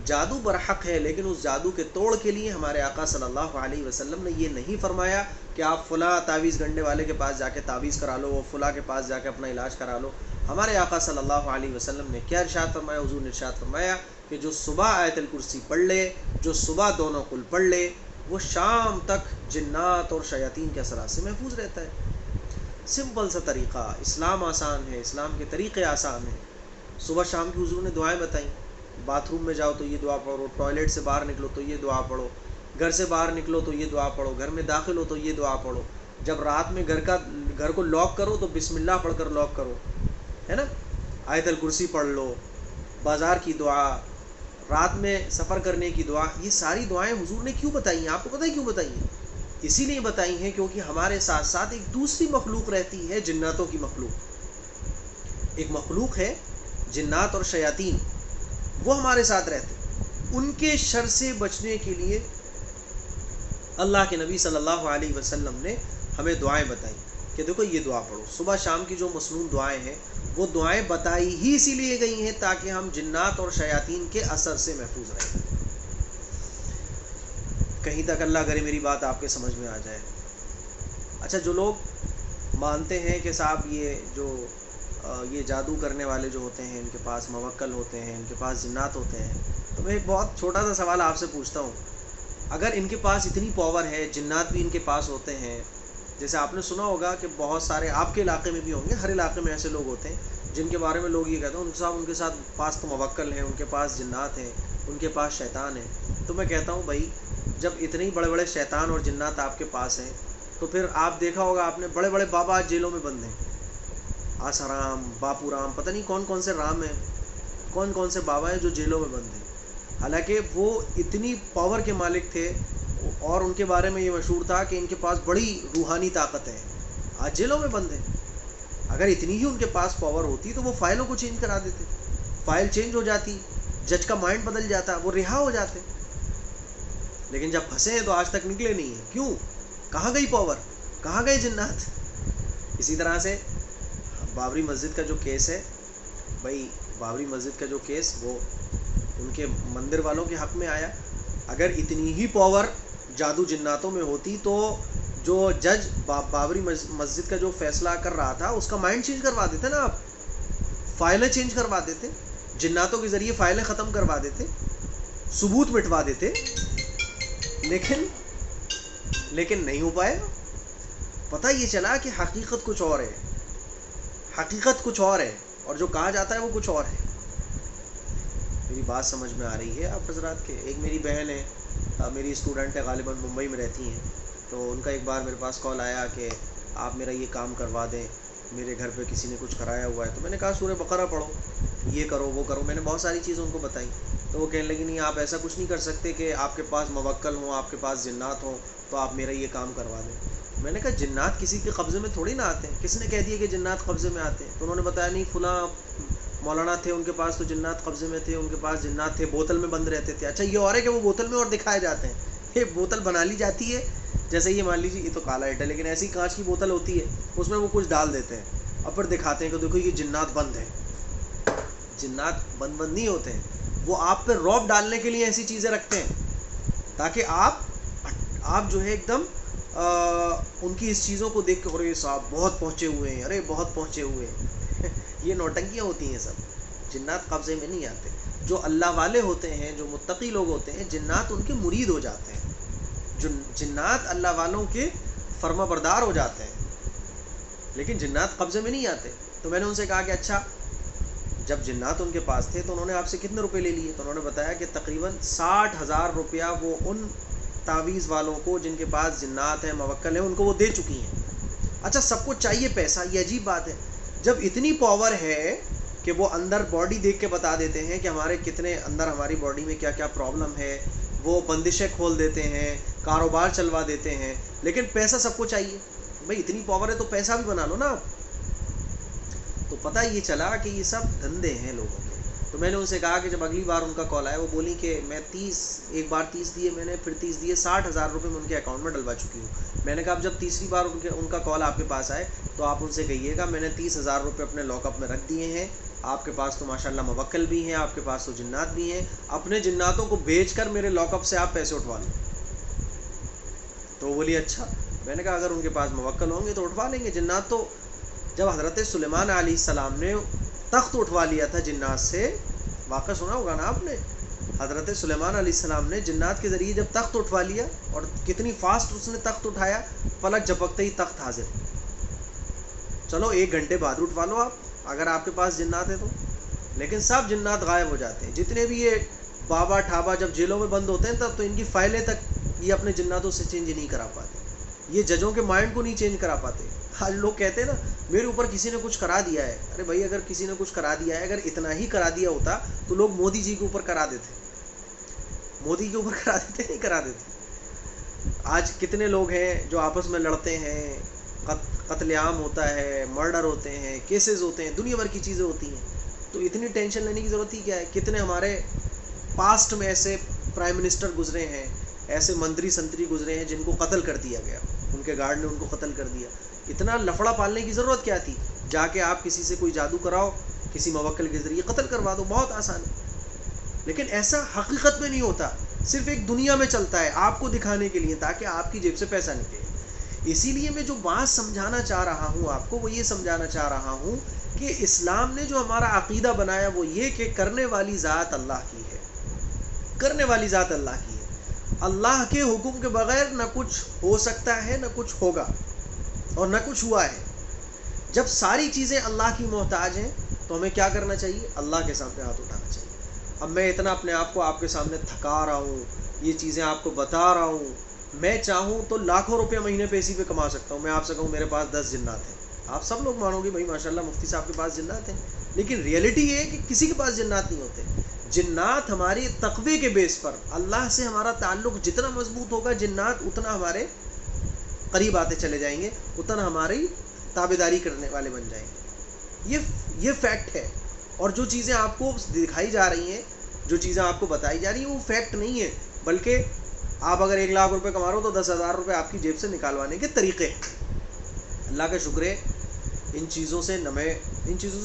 جادو برحق ہے، لیکن اس جادو کے توڑ کے لیے ہمارے آقا صلی اللہ علیہ وسلم نے یہ نہیں فرمایا کہ آپ فلاں تعویذ گنڈے والے کے پاس جا کے تعویذ کرا لو، فلاں کے پاس جا کے اپنا علاج کرا لو. ہمارے آقا صلی اللہ علیہ وسلم نے کیا ارشاد فرمایا؟ حضور نے ارشاد فرمایا کہ جو صبح آیت الکرسی پڑھ لے، جو صبح دونوں قل پڑھ لے، وہ شام تک جنات اور شیاطین کے اثرات سے محفوظ رہتا ہے. سمپل سا طریقہ. اسلام آسان ہے، اسلام کے طریقے آسان ہیں. صبح شام کی حضور نے دعائیں بتائیں. باتھ روم میں جاؤ تو یہ دعا پڑھو، ٹوائلٹ سے باہر نکلو تو یہ دعا پڑھو، گھر سے باہر نکلو تو یہ دعا پڑھو، گھر میں داخل ہو تو یہ دعا پڑھو، جب رات میں گھر کو لاک کرو تو بسم اللہ پڑھ کر لاک کرو، ہے نا. آیت الکرسی پڑھ لو، بازار کی دعا، رات میں سفر کرنے کی دعا. یہ ساری دعائیں حضور نے کیوں بتائی ہیں؟ آپ کو پتہ ہے کیوں بتائی ہیں؟ اسی لیے بتائی ہیں کیونکہ ہمارے ساتھ ساتھ ایک دوسری مخلوق رہتی ہے، جناتوں کی مخلوق. ایک مخلوق ہے جنات اور شیاطین، وہ ہمارے ساتھ رہتے ہیں. ان کے شر سے بچنے کے لیے اللہ کے نبی صلی اللہ علیہ وسلم نے ہمیں دعائیں بتائیں کہ دیکھو یہ دعا پڑھو. صبح شام کی جو مسنون دعائیں ہیں وہ دعائیں بتائی ہی اسی لیے گئی ہیں تاکہ ہم جنات اور شیاطین کے اثر سے محفوظ رہیں. کہیں تک اللہ کرے میری بات آپ کے سمجھ میں آ جائے. اچھا، جو لوگ مانتے ہیں کہ صاحب یہ جادو کرنے والے جو ہوتے ہیں ان کے پاس موکل ہوتے ہیں، ان کے پاس جنات ہوتے ہیں، تو میں ایک بہت چھوٹا سا سوال آپ سے پوچھتا ہوں. اگر ان کے پاس اتنی پاور ہے، جنات بھی ان کے پاس ہوتے ہیں، جیسے آپ نے سنا ہوگا کہ بہت سارے آپ کے علاقے میں بھی ہوں گے، ہر علاقے میں ایسے لوگ ہوتے ہیں جن کے بارے میں لوگ یہ کہتے ہیں ان کے ساتھ پاس تو موکل ہیں، ان کے پاس جنات ہیں، ان کے پاس شیطان ہیں. تو میں کہتا ہوں بھائی، جب اتنے بڑے بڑے شیطان اور جنات آپ کے پاس ہیں تو پھر آپ دیکھا ہوگا آپ نے بڑے بڑے بابا آج جیلوں میں بند ہیں. آسارام، باپو رام، پتہ نہیں کون کون سے رام ہیں، کون کون سے بابا ہیں جو جیلوں میں بند ہیں. حالانکہ وہ اتنی پاور کے مالک تھے اور ان کے بارے میں یہ مشہور تھا کہ ان کے پاس بڑی روحانی طاقت ہے، آج جیلوں میں بند ہیں. اگر اتنی ہی ان کے پاس پاور ہوتی تو وہ فائلوں کو چینج کرا دیتے، فائل چینج ہو جاتی، جج کا مائنڈ بدل جاتا، وہ رہا ہو جاتے. لیکن جب پھنسے ہیں تو آج تک نکلے نہیں ہیں. کیوں؟ کہاں گئی پاور؟ کہاں گئے جنات؟ اسی طرح سے بابری مسجد کا جو کیس ہے بھائی، بابری مسجد کا جو کیس وہ ان کے مندر والوں کے حق میں آیا. اگر اتنی ہی پاور جادو جناتوں میں ہوتی تو جو جج بابری مسجد کا جو فیصلہ کر رہا تھا اس کا مائنڈ چینج کروا دیتے نا آپ، فائلیں چینج کروا دیتے، جناتوں کے ذریعے فائلیں ختم کروا دیتے، ثبوت مٹوا دیتے. لیکن نہیں ہو پائے. پتہ یہ چلا کہ حقیقت کچھ اور ہے، حقیقت کچھ اور ہے، اور جو کہا جاتا ہے وہ کچھ اور ہے. میری بات سمجھ میں آ رہی ہے آپ حضرات کے؟ ایک میری بہن ہے، میری اسٹوڈنٹ ہے، غالباً ممبئی میں رہتی ہیں. تو ان کا ایک بار میرے پاس کال آیا کہ آپ میرا یہ کام کروا دیں، میرے گھر پہ کسی نے کچھ کرایا ہوا ہے. تو میں نے کہا سورہ بقرہ پڑھو، یہ کرو وہ کرو. میں نے بہت ساری چیزیں ان کو بتائی. تو وہ کہنے لگی نہیں آپ ایسا کچھ نہیں کر سکتے کہ آپ کے پاس موکل ہوں، آپ کے پاس جنات ہوں تو آپ میرا یہ کام کروا دیں. میں نے کہا جنات کسی کے قبضے میں تھوڑی نہ آتے ہیں، کس نے کہہ دیا کہ جنات قبضے میں آتے ہیں؟ تو انہوں نے بتایا نہیں فلاں مولانا تھے ان کے پاس تو جنات قبضے میں تھے، ان کے پاس جنات تھے، بوتل میں بند رہتے تھے. اچھا یہ اور ہے کہ وہ بوتل میں اور دکھائے جاتے ہیں. یہ بوتل بنا لی جاتی ہے، جیسے یہ مان لیجیے یہ تو کالا ہٹ ہے لیکن ایسی کانچ کی بوتل ہوتی ہے، اس میں وہ کچھ ڈال دیتے ہیں اور پھر دکھاتے ہیں کہ دیکھو یہ جنات بند ہے. جنات بند نہیں ہوتے ہیں، وہ آپ پہ رعب ڈالنے کے لیے ایسی چیزیں رکھتے ہیں تاکہ آپ جو ہے ایک دم ان کی اس چیزوں کو دیکھ کے ارے صاحب بہت پہنچے ہوئے ہیں، ارے بہت پہنچے ہوئے ہیں. یہ نوٹنکیاں ہوتی ہیں سب. جنات قبضے میں نہیں آتے. جو اللہ والے ہوتے ہیں، جو متقی لوگ ہوتے ہیں، جنات ان کے مرید ہو جاتے ہیں. جنات اللہ والوں کے فرما بردار ہو جاتے ہیں، لیکن جنات قبضے میں نہیں آتے. تو میں نے ان سے کہا کہ اچھا جب جنات ان کے پاس تھے تو انہوں نے آپ سے کتنے روپے لے لیے؟ تو انہوں نے بتایا کہ تقریباً 60,000 روپیہ وہ ان تعویذ والوں کو جن کے پاس جنات ہیں، موکل ہیں، ان کو وہ دے چکی ہیں. اچھا سب کو چاہیے پیسہ، یہ عجیب بات ہے. جب اتنی پاور ہے کہ وہ اندر باڈی دیکھ کے بتا دیتے ہیں کہ ہمارے کتنے اندر ہماری باڈی میں کیا کیا پرابلم ہے، وہ بندشیں کھول دیتے ہیں، کاروبار چلوا دیتے ہیں، لیکن پیسہ سب کو چاہیے. بھائی اتنی پاور ہے تو پیسہ بھی بنا لو نا آپ. تو پتہ یہ چلا کہ یہ سب دھندے ہیں لوگوں کے. تو میں نے ان سے کہا کہ جب اگلی بار ان کا کال آیا، وہ بولی کہ میں 30 ایک بار 30 دیے میں نے، پھر 30 دیے، 60,000 روپے میں ان کے اکاؤنٹ میں ڈلوا چکی ہوں. میں نے کہا اب جب تیسری بار ان کا کال آپ کے پاس آئے تو آپ ان سے کہیے گا میں نے 30,000 روپے اپنے لاک اپ میں رکھ دیے ہیں، آپ کے پاس تو ماشاءاللہ موکل بھی ہیں، آپ کے پاس تو جنات بھی ہیں، اپنے جناتوں کو بیچ کر میرے لاک اپ سے آپ پیسے اٹھوا لیں. تو وہ بولی اچھا. میں نے کہا اگر ان کے پاس موکل ہوں گے تو اٹھوا لیں گے. جنات تو جب حضرت سلیمان علیہ السلام نے تخت اٹھوا لیا تھا جنات سے، واقعہ سنا ہوگا نا آپ نے، حضرت سلیمان علیہ السلام نے جنات کے ذریعے جب تخت اٹھوا لیا، اور کتنی فاسٹ اس نے تخت اٹھایا، پلک جھپکتے ہی تخت حاضر. چلو 1 گھنٹے بعد اٹھوا لو آپ اگر آپ کے پاس جنات ہیں تو، لیکن سب جنات غائب ہو جاتے ہیں. جتنے بھی یہ بابا ٹھابا جب جیلوں میں بند ہوتے ہیں تب تو ان کی فائلیں تک یہ اپنے جناتوں سے چینج نہیں کرا پاتے، یہ ججوں کے مائنڈ کو نہیں چینج کرا پاتے. آج لوگ کہتے ہیں نا میرے اوپر کسی نے کچھ کرا دیا ہے. ارے بھائی اگر کسی نے کچھ کرا دیا ہے، اگر اتنا ہی کرا دیا ہوتا تو لوگ مودی جی کے اوپر کرا دیتے. مودی کے اوپر کرا دیتے نہیں کرا دیتے. آج کتنے لوگ ہیں جو آپس میں لڑتے ہیں، قتل عام ہوتا ہے، مرڈر ہوتے ہیں، کیسز ہوتے ہیں، دنیا بھر کی چیزیں ہوتی ہیں. تو اتنی ٹینشن لینے کی ضرورت ہی کیا ہے؟ کتنے ہمارے پاسٹ میں ایسے پرائم منسٹر گزرے ہیں، ایسے منتری سنتری گزرے ہیں جن کو قتل کر دیا گیا، ان کے گارڈ نے ان کو قتل کر دیا. اتنا لفڑا پالنے کی ضرورت کیا تھی؟ جا کے آپ کسی سے کوئی جادو کراؤ، کسی موکل کے ذریعے قتل کروا دو، بہت آسان ہے. لیکن ایسا حقیقت میں نہیں ہوتا، صرف ایک دنیا میں چلتا ہے آپ کو دکھانے کے لیے تاکہ آپ کی جیب سے پیسہ نکلے. اسی لیے میں جو بات سمجھانا چاہ رہا ہوں آپ کو، وہ یہ سمجھانا چاہ رہا ہوں کہ اسلام نے جو ہمارا عقیدہ بنایا وہ یہ کہ کرنے والی ذات اللہ کی ہے، کرنے والی ذات اللہ کی ہے. اللہ کے حکم کے بغیر نہ کچھ ہو سکتا ہے، نہ کچھ ہوگا، اور نہ کچھ ہوا ہے. جب ساری چیزیں اللہ کی محتاج ہیں تو ہمیں کیا کرنا چاہیے؟ اللہ کے سامنے ہاتھ اٹھانا چاہیے. اب میں اتنا اپنے آپ کو آپ کے سامنے تھکا رہا ہوں، یہ چیزیں آپ کو بتا رہا ہوں، میں چاہوں تو لاکھوں روپے مہینے پہ اسی پہ کما سکتا ہوں. میں آپ سے کہوں میرے پاس 10 جنات ہیں، آپ سب لوگ مانو گے بھائی ماشاءاللہ مفتی صاحب کے پاس جنات ہیں، لیکن ریئلٹی یہ ہے کہ کسی کے پاس جنات نہیں ہوتے. جنات ہماری تقوی کے بیس پر، اللہ سے ہمارا تعلق جتنا مضبوط ہوگا جنات اتنا ہمارے قریب آتے چلے جائیں گے، اتنا ہماری تابعداری کرنے والے بن جائیں گے. یہ فیکٹ ہے. اور جو چیزیں آپ کو دکھائی جا رہی ہیں، جو چیزیں آپ کو بتائی جا رہی ہیں، وہ فیکٹ نہیں ہے، بلکہ آپ اگر 1 لاکھ روپے کما رہے ہو تو 10,000 روپے آپ کی جیب سے نکالوانے کے طریقے ہیں. اللہ کا شکر ہے ان چیزوں سے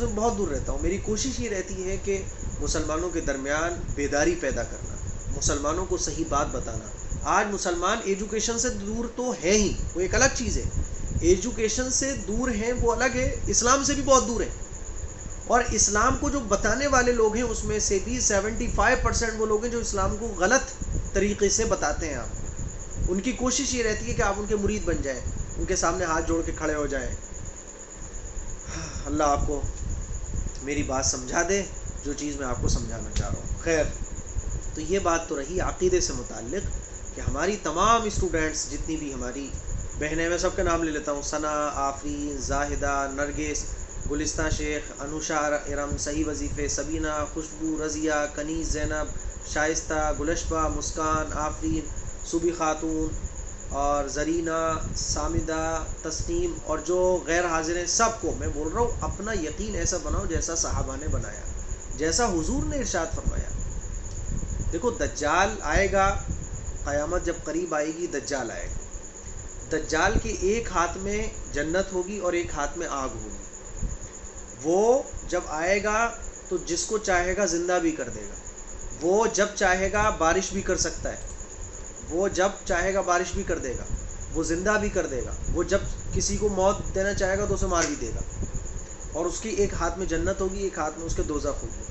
بہت دور رہتا ہوں. میری کوشش یہ رہتی ہے کہ مسلمانوں کے درمیان بیداری پیدا کرنا، مسلمانوں کو صحیح بات بتانا. آج مسلمان ایجوکیشن سے دور تو ہے ہی، وہ ایک الگ چیز ہے. ایجوکیشن سے دور ہیں وہ الگ ہے، اسلام سے بھی بہت دور ہے. اور اسلام کو جو بتانے والے لوگ ہیں اس میں سے بھی 75% وہ لوگ ہیں جو اسلام کو غلط طریقے سے بتاتے ہیں. آپ ان کی کوشش یہ رہتی ہے کہ آپ ان کے مرید بن جائیں، ان کے سامنے ہاتھ جوڑ کے کھڑے ہو جائیں. اللہ آپ کو میری بات سمجھا دے جو چیز میں آپ کو سمجھانا چاہ رہا ہوں. خیر، تو یہ بات تو رہی عقیدے سے متعلق کہ ہماری تمام اسٹوڈنٹس جتنی بھی ہماری بہنیں، میں سب کے نام لے لیتا ہوں: ثنا، آفرین، زاہدہ، نرگس، گلستہ شیخ، انوشا ارم، صحیح وظیفے، سبینہ، خوشبو، رضیہ، کنیز، زینب، شائستہ، گلشبہ، مسکان، آفرین، صوبی خاتون اور زرینہ، سامدہ، تسنیم اور جو غیر حاضر ہیں، سب کو میں بول رہا ہوں اپنا یقین ایسا بناؤ جیسا صحابہ نے بنایا، جیسا حضور نے ارشاد فرمایا. دیکھو دجال آئے گا، قیامت جب قریب آئے گی دجال آئے گا. دجال کے ایک ہاتھ میں جنت ہوگی اور ایک ہاتھ میں آگ ہوگی. وہ جب آئے گا تو جس کو چاہے گا زندہ بھی کر دے گا. وہ جب چاہے گا بارش بھی کر سکتا ہے، وہ جب چاہے گا بارش بھی کر دے گا، وہ زندہ بھی کر دے گا. وہ جب کسی کو موت دینا چاہے گا تو اسے مار بھی دے گا. اور اس کی ایک ہاتھ میں جنت ہوگی، ایک ہاتھ میں اس کے دوزخ ہوگی.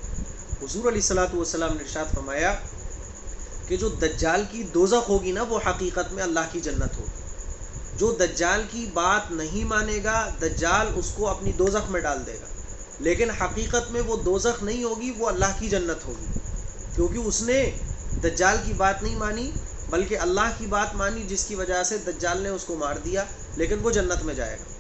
حضور علیہ الصلوۃ والسلام نے ارشاد فرمایا کہ جو دجال کی دوزخ ہوگی نا وہ حقیقت میں اللہ کی جنت ہوگی. جو دجال کی بات نہیں مانے گا دجال اس کو اپنی دوزخ میں ڈال دے گا، لیکن حقیقت میں وہ دوزخ نہیں ہوگی، وہ اللہ کی جنت ہوگی. کیونکہ اس نے دجال کی بات نہیں مانی بلکہ اللہ کی بات مانی، جس کی وجہ سے دجال نے اس کو مار دیا، لیکن وہ جنت میں جائے گا.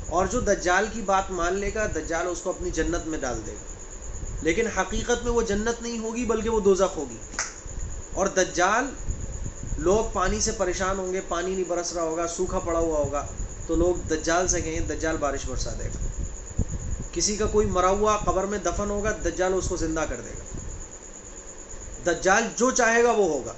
اور جو دجال کی بات مان لے گا دجال اس کو اپنی جنت میں ڈال دے گا، لیکن حقیقت میں وہ جنت نہیں ہوگی بلکہ وہ دوزخ ہوگی. اور دجال، لوگ پانی سے پریشان ہوں گے، پانی نہیں برس رہا ہوگا، سوکھا پڑا ہوا ہوگا، تو لوگ دجال سے کہیں دجال بارش برسا دے گا. کسی کا کوئی مرا ہوا قبر میں دفن ہوگا دجال اس کو زندہ کر دے گا. دجال جو چاہے گا وہ ہوگا.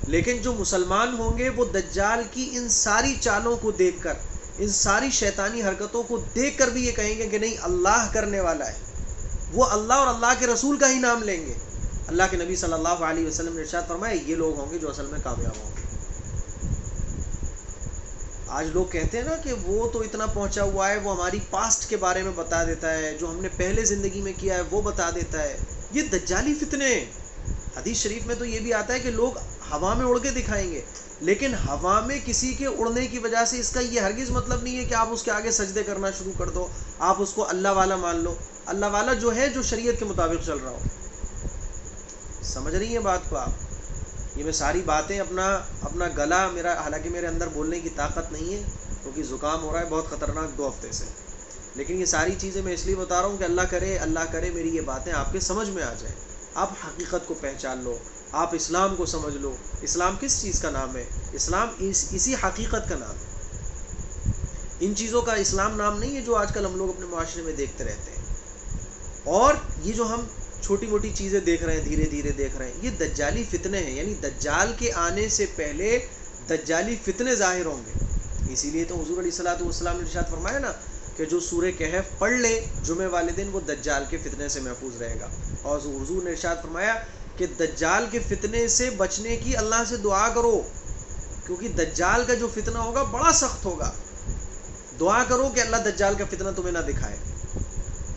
لیکن جو مسلمان ہوں گے وہ دجال کی ان ساری چالوں کو دیکھ کر، ان ساری شیطانی حرکتوں کو دیکھ کر بھی یہ کہیں گے کہ نہیں، اللہ کرنے والا ہے. وہ اللہ اور اللہ کے رسول کا ہی نام لیں گے. اللہ کے نبی صلی اللہ علیہ وسلم نے ارشاد فرمایا یہ لوگ ہوں گے جو اصل میں کامیاب ہوں گے. آج لوگ کہتے ہیں نا کہ وہ تو اتنا پہنچا ہوا ہے، وہ ہماری پاسٹ کے بارے میں بتا دیتا ہے، جو ہم نے پہلے زندگی میں کیا ہے وہ بتا دیتا ہے. یہ دجالی فتنے ہیں. حدیث شریف میں تو یہ بھی آتا ہے کہ لوگ ہوا میں اڑ کے دکھائیں گے، لیکن ہوا میں کسی کے اڑنے کی وجہ سے اس کا یہ ہرگز مطلب نہیں ہے کہ آپ اس کے آگے سجدے کرنا شروع کر دو، آپ اس کو اللہ والا مان لو. اللہ والا جو ہے جو شریعت کے مطابق چل رہا ہو. سمجھ رہی ہیں بات کو آپ؟ یہ میں ساری باتیں اپنا گلا میرا، حالانکہ میرے اندر بولنے کی طاقت نہیں ہے کیونکہ زکام ہو رہا ہے بہت خطرناک 2 ہفتے سے، لیکن یہ ساری چیزیں میں اس لیے بتا رہا ہوں کہ اللہ کرے میری یہ باتیں آپ کے سمجھ میں آ جائیں، آپ حقیقت کو پہچان لو، آپ اسلام کو سمجھ لو. اسلام کس چیز کا نام ہے؟ اسلام اسی حقیقت کا نام ہے. ان چیزوں کا اسلام نام نہیں ہے جو آج کل ہم لوگ اپنے معاشرے میں دیکھتے رہتے ہیں. اور یہ جو ہم چھوٹی موٹی چیزیں دیکھ رہے ہیں، دھیرے دھیرے دیکھ رہے ہیں، یہ دجالی فتنے ہیں. یعنی دجال کے آنے سے پہلے دجالی فتنے ظاہر ہوں گے. اسی لیے تو حضور علیہ الصلوۃ والسلام نے ارشاد فرمایا نا کہ جو سورہ کہف پڑھ لے جمعے والے دن وہ دجال کے فتنے سے محفوظ رہے گا. اور حضور نے ارشاد فرمایا کہ دجال کے فتنے سے بچنے کی اللہ سے دعا کرو، کیونکہ دجال کا جو فتنہ ہوگا بڑا سخت ہوگا. دعا کرو کہ اللہ دجال کا فتنہ تمہیں نہ دکھائے.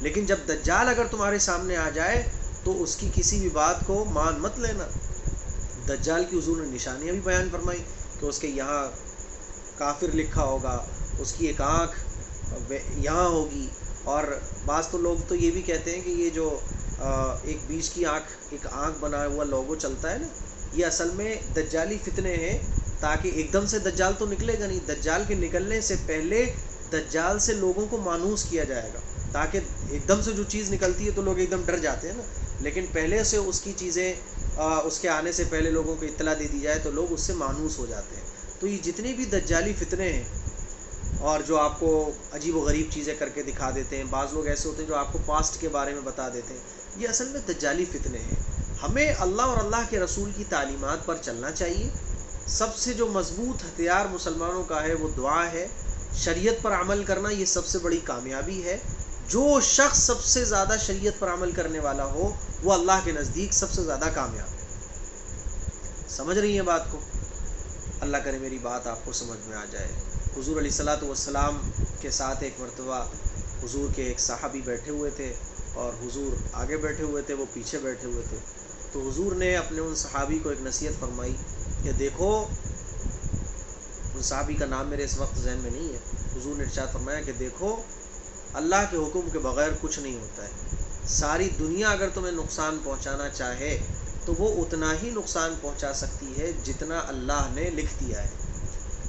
لیکن جب دجال اگر تمہارے سامنے آ جائے تو اس کی کسی بھی بات کو مان مت لینا. دجال کی حضور نے نشانیاں بھی بیان فرمائی کہ اس کے یہاں کافر لکھا ہوگا، اس کی ایک آنکھ یہاں ہوگی. اور بعض تو لوگ تو یہ بھی کہتے ہیں کہ یہ جو ایک بیچ کی ایک آنکھ بنا ہوا لوگو چلتا ہے نا، یہ اصل میں دجالی فتنے ہیں، تاکہ ایک دم سے دجال تو نکلے گا نہیں، دجال کے نکلنے سے پہلے دجال سے لوگوں کو مانوس کیا جائے گا. تاکہ ایک دم سے جو چیز نکلتی ہے تو لوگ ایک دم ڈر جاتے ہیں نا، لیکن پہلے سے اس کی چیزیں اس کے آنے سے پہلے لوگوں کو اطلاع دے دی جائے تو لوگ اس سے مانوس ہو جاتے ہیں. تو یہ جتنے بھی دجالی فتنے ہیں اور جو آپ کو عجیب و غریب چیزیں کر کے دکھا دیتے ہیں، بعض لوگ ایسے ہوتے ہیں جو آپ کو پاسٹ کے بارے میں بتا دیتے ہیں، یہ اصل میں دجالی فتنے ہیں. ہمیں اللہ اور اللہ کے رسول کی تعلیمات پر چلنا چاہیے. سب سے جو مضبوط ہتھیار مسلمانوں کا ہے وہ دعا ہے. شریعت پر عمل کرنا یہ سب سے بڑی کامیابی ہے. جو شخص سب سے زیادہ شریعت پر عمل کرنے والا ہو وہ اللہ کے نزدیک سب سے زیادہ کامیاب ہے. سمجھ رہی ہیں بات کو؟ اللہ کرے میری بات آپ کو سمجھ میں آ جائے. حضور علیہ الصلوۃ والسلام کے ساتھ ایک مرتبہ حضور کے ایک صحابی بیٹھے ہوئے تھے اور حضور آگے بیٹھے ہوئے تھے، وہ پیچھے بیٹھے ہوئے تھے. تو حضور نے اپنے ان صحابی کو ایک نصیحت فرمائی کہ دیکھو، ان صحابی کا نام میرے اس وقت ذہن میں نہیں ہے. حضور نے ارشاد فرمایا کہ دیکھو، اللہ کے حکم کے بغیر کچھ نہیں ہوتا ہے. ساری دنیا اگر تمہیں نقصان پہنچانا چاہے تو وہ اتنا ہی نقصان پہنچا سکتی ہے جتنا اللہ نے لکھ دیا ہے.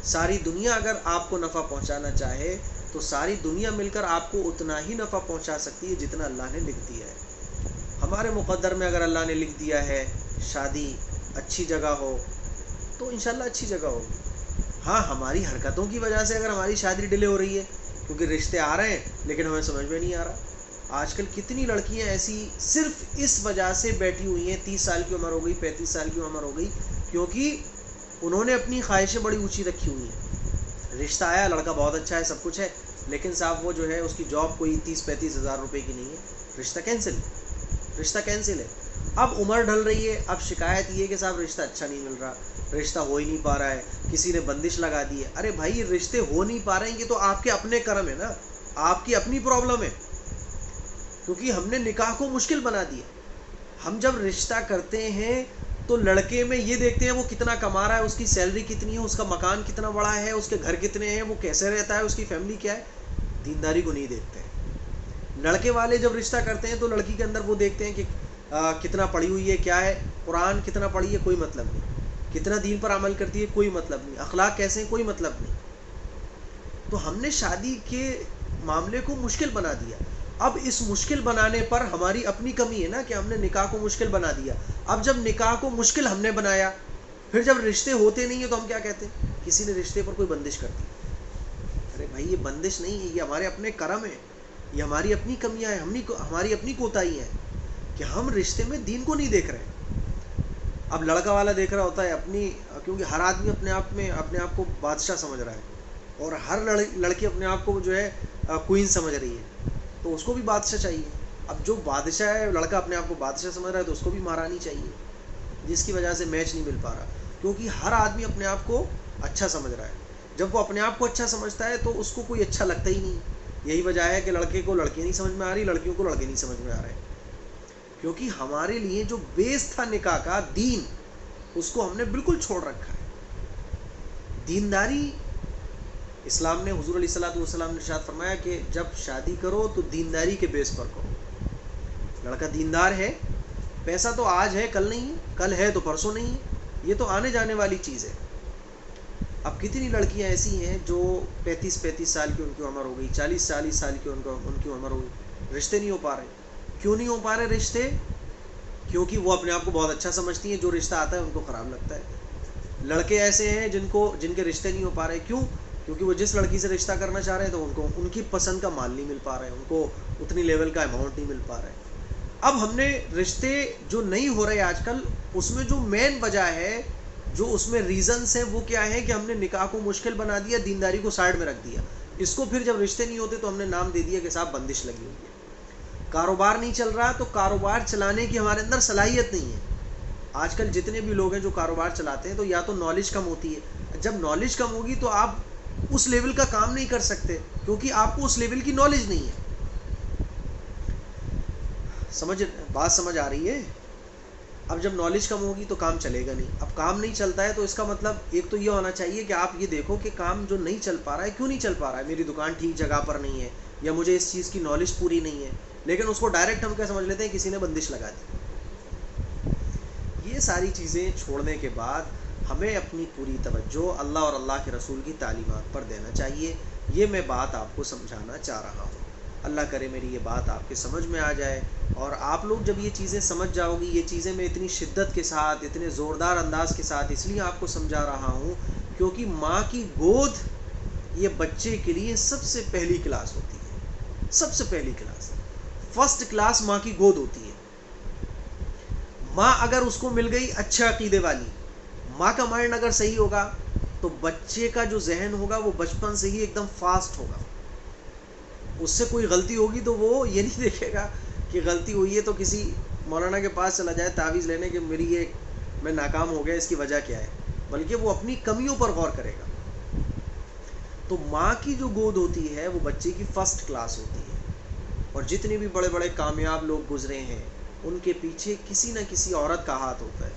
ساری دنیا اگر آپ کو نفع پہنچانا چاہے تو ساری دنیا مل کر آپ کو اتنا ہی نفع پہنچا سکتی ہے جتنا اللہ نے لکھ دیا ہے. ہمارے مقدر میں اگر اللہ نے لکھ دیا ہے شادی اچھی جگہ ہو تو انشاءاللہ اچھی جگہ ہوگی. ہاں، ہماری حرکتوں کی وجہ سے اگر ہماری شادی ڈیلے ہو رہی ہے کیونکہ رشتے آ رہے ہیں لیکن ہمیں سمجھ میں نہیں آ رہا. آج کل کتنی لڑکیاں ایسی صرف اس وجہ سے بیٹھی ہوئی ہیں، 30 سال کی عمر ہو گئی، 35 سال کی عمر ہو گئی، کیونکہ انہوں نے اپنی خواہشیں بڑی اونچی رکھی ہوئی ہیں. رشتہ آیا، لڑکا بہت اچھا ہے، سب کچھ ہے، لیکن صاحب وہ جو ہے اس کی جاب کوئی 30-35 ہزار روپے کی نہیں ہے. رشتہ کینسل ہے. اب عمر ڈھل رہی ہے، اب شکایت یہ کہ صاحب رشتہ اچھا نہیں مل رہا، رشتہ ہو ہی نہیں پا رہا ہے، کسی نے بندش لگا دی ہے. ارے بھائی، رشتے ہو نہیں پا رہے ہیں یہ تو آپ کے اپنے کرم ہے نا، آپ کی اپنی پرابلم ہے، کیونکہ ہم نے نکاح کو مشکل بنا دیا. ہم جب رشتہ کرتے ہیں تو لڑکے میں یہ دیکھتے ہیں وہ کتنا کما رہا ہے، اس کی سیلری کتنی ہے، اس کا مکان کتنا بڑا ہے، اس کے گھر کتنے ہیں، وہ کیسے رہتا ہے، اس کی فیملی کیا ہے. دینداری کو نہیں دیکھتے ہیں. لڑکے والے جب رشتہ کرتے ہیں تو لڑکی کے اندر وہ دیکھتے ہیں کہ کتنا پڑھی ہوئی ہے، کیا ہے، قرآن کتنا پڑھی ہے، کوئی مطلب نہیں، کتنا دین پر عمل کرتی ہے، کوئی مطلب نہیں، اخلاق کیسے ہیں، کوئی مطلب نہیں. تو ہم نے شادی کے معاملے کو مشکل بنا دیا. اب اس مشکل بنانے پر ہماری اپنی کمی ہے نا کہ ہم نے نکاح کو مشکل بنا دیا. اب جب نکاح کو مشکل ہم نے بنایا، پھر جب رشتے ہوتے نہیں ہیں تو ہم کیا کہتے ہیں؟ کسی نے رشتے پر کوئی بندش کر دی. ارے بھائی، یہ بندش نہیں ہے، یہ ہمارے اپنے کرم ہے، یہ ہماری اپنی کمیاں ہیں، ہماری اپنی کوتاہی ہیں کہ ہم رشتے میں دین کو نہیں دیکھ رہے. اب لڑکا والا دیکھ رہا ہوتا ہے اپنی، کیونکہ ہر آدمی اپنے آپ کو بادشاہ سمجھ رہا ہے اور ہر لڑکی اپنے آپ کو جو ہے کوئین سمجھ رہی ہے، تو اس کو بھی بادشاہ چاہیے. اب جو بادشاہ ہے، لڑکا اپنے آپ کو بادشاہ سمجھ رہا ہے تو اس کو بھی مہارانی چاہیے، جس کی وجہ سے میچ نہیں مل پا رہا، کیونکہ ہر آدمی اپنے آپ کو اچھا سمجھ رہا ہے. جب وہ اپنے آپ کو اچھا سمجھتا ہے تو اس کو کوئی اچھا لگتا ہی نہیں. یہی وجہ ہے کہ لڑکے کو لڑکی نہیں سمجھ میں آ رہی، لڑکیوں کو لڑکے نہیں سمجھ میں آ رہے، کیونکہ ہمارے لیے جو بیس تھا نکاح کا، دین، اس کو ہم نے بالکل چھوڑ رکھا ہے. دینداری، اسلام نے، حضور علیہ الصلوۃ والسلام نے ارشاد فرمایا کہ جب شادی کرو تو دینداری کے بیس پر کرو. لڑکا دیندار ہے، پیسہ تو آج ہے کل نہیں ہے، کل ہے تو پرسوں نہیں ہے، یہ تو آنے جانے والی چیز ہے. اب کتنی لڑکیاں ایسی ہیں جو 35 سال کی ان کی عمر ہو گئی، 40 سال کی ان کی عمر ہو گئی، رشتے نہیں ہو پا رہے. کیوں نہیں ہو پا رہے رشتے؟ کیونکہ وہ اپنے آپ کو بہت اچھا سمجھتی ہیں، جو رشتہ آتا ہے ان کو خراب لگتا ہے. لڑکے ایسے ہیں جن کے رشتے نہیں ہو پا رہے. کیوں؟ کیونکہ وہ جس لڑکی سے رشتہ کرنا چاہ رہے ہیں تو ان کی پسند کا مال نہیں مل پا رہا ہے، ان کو اتنی لیول کا اماؤنٹ نہیں مل پا رہا ہے. اب ہم نے رشتے جو نہیں ہو رہے آج کل، اس میں جو مین وجہ ہے، جو اس میں ریزنس ہیں، وہ کیا ہے کہ ہم نے نکاح کو مشکل بنا دیا، دینداری کو سائڈ میں رکھ دیا. اس کو پھر جب رشتے نہیں ہوتے تو ہم نے نام دے دیا کہ صاحب بندش لگی ہوئی ہے. کاروبار نہیں چل رہا تو کاروبار چلانے کی ہمارے اندر صلاحیت نہیں ہے. آج کل جتنے بھی لوگ ہیں جو کاروبار چلاتے ہیں تو یا تو نالج کم ہوتی ہے. جب نالج کم ہوگی تو آپ اس لیول کا کام نہیں کر سکتے، کیونکہ آپ کو اس لیول کی نالج نہیں ہے. بات سمجھ آ رہی ہے؟ اب جب نالج کم ہوگی تو کام چلے گا نہیں. اب کام نہیں چلتا ہے تو اس کا مطلب ایک تو یہ ہونا چاہیے کہ آپ یہ دیکھو کہ کام جو نہیں چل پا رہا ہے کیوں نہیں چل پا رہا ہے. میری دکان ٹھیک جگہ پر نہیں ہے، یا مجھے اس چیز کی نالج پوری نہیں ہے، لیکن اس کو ڈائریکٹ ہم کیا سمجھ لیتے ہیں؟ کسی نے بندش لگا دی. یہ ساری چیزیں چھوڑنے کے بعد ہمیں اپنی پوری توجہ اللہ اور اللہ کے رسول کی تعلیمات پر دینا چاہیے. یہ میں بات آپ کو سمجھانا چاہ رہا ہوں. اللہ کرے میری یہ بات آپ کے سمجھ میں آ جائے، اور آپ لوگ جب یہ چیزیں سمجھ جاؤ گی، یہ چیزیں میں اتنی شدت کے ساتھ، اتنے زوردار انداز کے ساتھ اس لیے آپ کو سمجھا رہا ہوں کیونکہ ماں کی گود یہ بچے کے لیے سب سے پہلی کلاس ہوتی ہے. سب سے پہلی کلاس، فرسٹ کلاس ماں کی گود ہوتی ہے. ماں اگر اس کو مل گئی اچھے عقیدے والی، ماں کا مائنڈ اگر صحیح ہوگا تو بچے کا جو ذہن ہوگا وہ بچپن سے ہی ایک دم فاسٹ ہوگا. اس سے کوئی غلطی ہوگی تو وہ یہ نہیں دیکھے گا کہ غلطی ہوئی ہے تو کسی مولانا کے پاس چلا جائے تعویذ لینے کہ میری یہ میں ناکام ہو گیا اس کی وجہ کیا ہے، بلکہ وہ اپنی کمیوں پر غور کرے گا. تو ماں کی جو گود ہوتی ہے وہ بچے کی فرسٹ کلاس ہوتی ہے. اور جتنے بھی بڑے بڑے کامیاب لوگ گزرے ہیں ان کے پیچھے کسی نہ کسی عورت کا ہاتھ ہوتا ہے.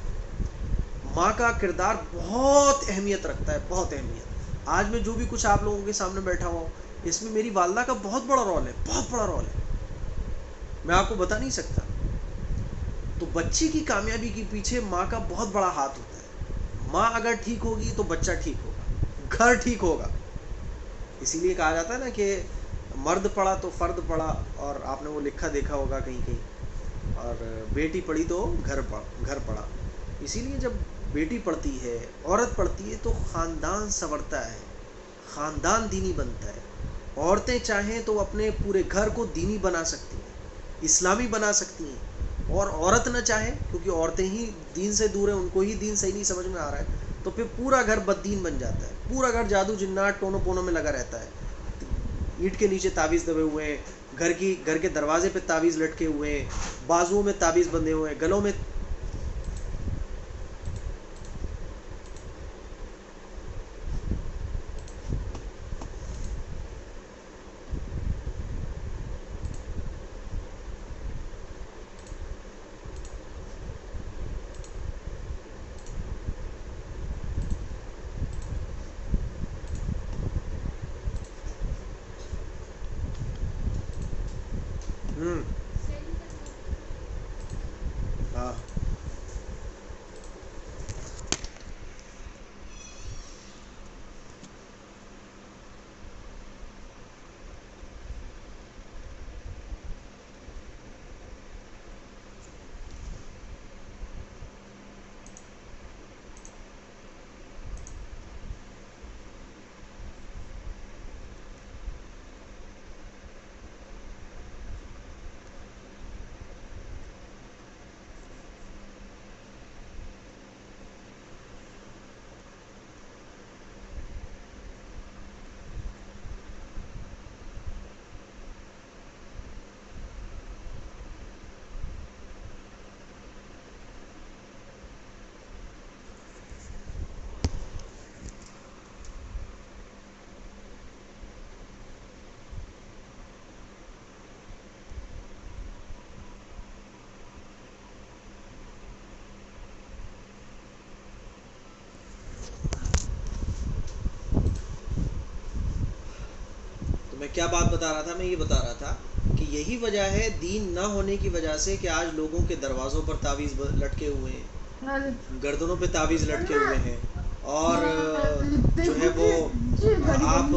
ماں کا کردار بہت اہمیت رکھتا ہے، بہت اہمیت. آج میں جو بھی کچھ آپ لوگوں کے سامنے بیٹھا ہوں اس میں میری والدہ کا بہت بڑا رول ہے، بہت بڑا رول ہے، میں آپ کو بتا نہیں سکتا. تو بچے کی کامیابی کے پیچھے ماں کا بہت بڑا ہاتھ ہوتا ہے. ماں اگر ٹھیک ہوگی تو بچہ ٹھیک ہوگا، گھر ٹھیک ہوگا. اسی لیے کہا جاتا ہے نا کہ مرد پڑا تو فرد پڑا، اور آپ نے وہ لکھا دیکھا ہوگا کہیں کہیں، اور بیٹی پڑھی تو گھر پڑا. اسی لیے جب بیٹی پڑھتی ہے، عورت پڑھتی ہے تو خاندان سنورتا ہے، خاندان دینی بنتا ہے. عورتیں چاہیں تو اپنے پورے گھر کو دینی بنا سکتی ہیں، اسلامی بنا سکتی ہیں. اور عورت نہ چاہے، کیونکہ عورتیں ہی دین سے دور ہیں، ان کو ہی دین صحیح نہیں سمجھ میں آ رہا ہے، تو پھر پورا گھر بد دین بن جاتا ہے، پورا گھر جادو جنات ٹونوں پونوں میں لگا رہتا ہے. اینٹ کے نیچے تعویذ دبے ہوئے ہیں، گھر کے دروازے پہ تعویذ لٹکے ہوئے ہیں، بازوؤں میں تعویذ بندھے ہوئے ہیں، گلوں میں. ہوں. ہاں. میں کیا بات بتا رہا تھا؟ میں یہ بتا رہا تھا کہ یہی وجہ ہے دین نہ ہونے کی وجہ سے کہ آج لوگوں کے دروازوں پر تعویذ لٹکے ہوئے ہیں، گردنوں پہ تعویذ لٹکے ہوئے ہیں، اور جو ہے وہ آپ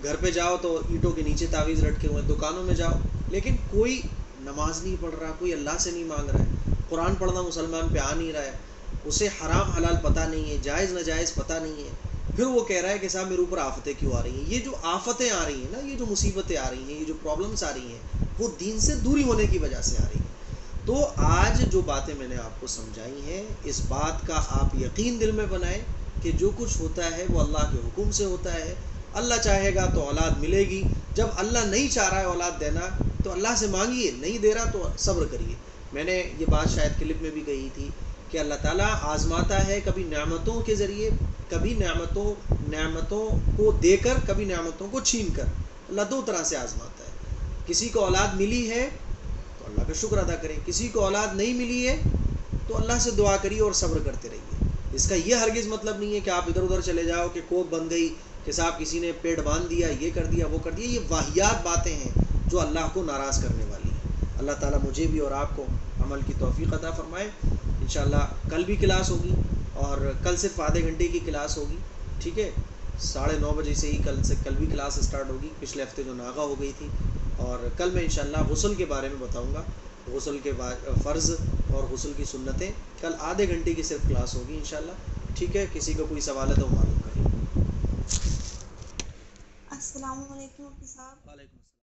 گھر پہ جاؤ تو اینٹوں کے نیچے تعویذ لٹکے ہوئے ہیں، دکانوں میں جاؤ لیکن کوئی نماز نہیں پڑھ رہا، کوئی اللہ سے نہیں مانگ رہا ہے، قرآن پڑھنا مسلمان پہ آ نہیں رہا ہے، اسے حرام حلال پتہ نہیں ہے، جائز ناجائز پتہ نہیں ہے. پھر وہ کہہ رہا ہے کہ صاحب میرے اوپر آفتیں کیوں آ رہی ہیں. یہ جو آفتیں آ رہی ہیں نا، یہ جو مصیبتیں آ رہی ہیں، یہ جو پرابلمس آ رہی ہیں، وہ دین سے دوری ہونے کی وجہ سے آ رہی ہیں. تو آج جو باتیں میں نے آپ کو سمجھائی ہیں، اس بات کا آپ یقین دل میں بنائیں کہ جو کچھ ہوتا ہے وہ اللہ کے حکم سے ہوتا ہے. اللہ چاہے گا تو اولاد ملے گی، جب اللہ نہیں چاہ رہا ہے اولاد دینا تو اللہ سے مانگیے، نہیں دے رہا تو صبر کریے. میں نے یہ بات شاید کلپ میں بھی کہی تھی کہ اللہ تعالیٰ آزماتا ہے، کبھی نعمتوں کے ذریعے، کبھی نعمتوں کو دے کر، کبھی نعمتوں کو چھین کر. اللہ دو طرح سے آزماتا ہے. کسی کو اولاد ملی ہے تو اللہ کا شکر ادا کریں، کسی کو اولاد نہیں ملی ہے تو اللہ سے دعا کریے اور صبر کرتے رہیے. اس کا یہ ہرگز مطلب نہیں ہے کہ آپ ادھر ادھر چلے جاؤ کہ کوپ بن گئی، کہ صاحب کسی نے پیٹ باندھ دیا، یہ کر دیا وہ کر دیا. یہ واہیات باتیں ہیں جو اللہ کو ناراض کرنے والی ہیں. اللہ تعالیٰ مجھے بھی اور آپ کو عمل کی توفیق عطا فرمائے. انشاءاللہ کل بھی کلاس ہوگی، اور کل صرف آدھے گھنٹے کی کلاس ہوگی، ٹھیک ہے؟ 9:30 بجے سے ہی کل بھی کلاس اسٹارٹ ہوگی. پچھلے ہفتے جو ناغہ ہو گئی تھی، اور کل میں انشاءاللہ غسل کے بارے میں بتاؤں گا، غسل کے فرض اور غسل کی سنتیں. کل آدھے گھنٹے کی صرف کلاس ہوگی انشاءاللہ، ٹھیک ہے؟ کسی کا کوئی سوال ہے تو معلوم کر لیں. السلام علیکم مفتی صاحب. وعلیکم السلام.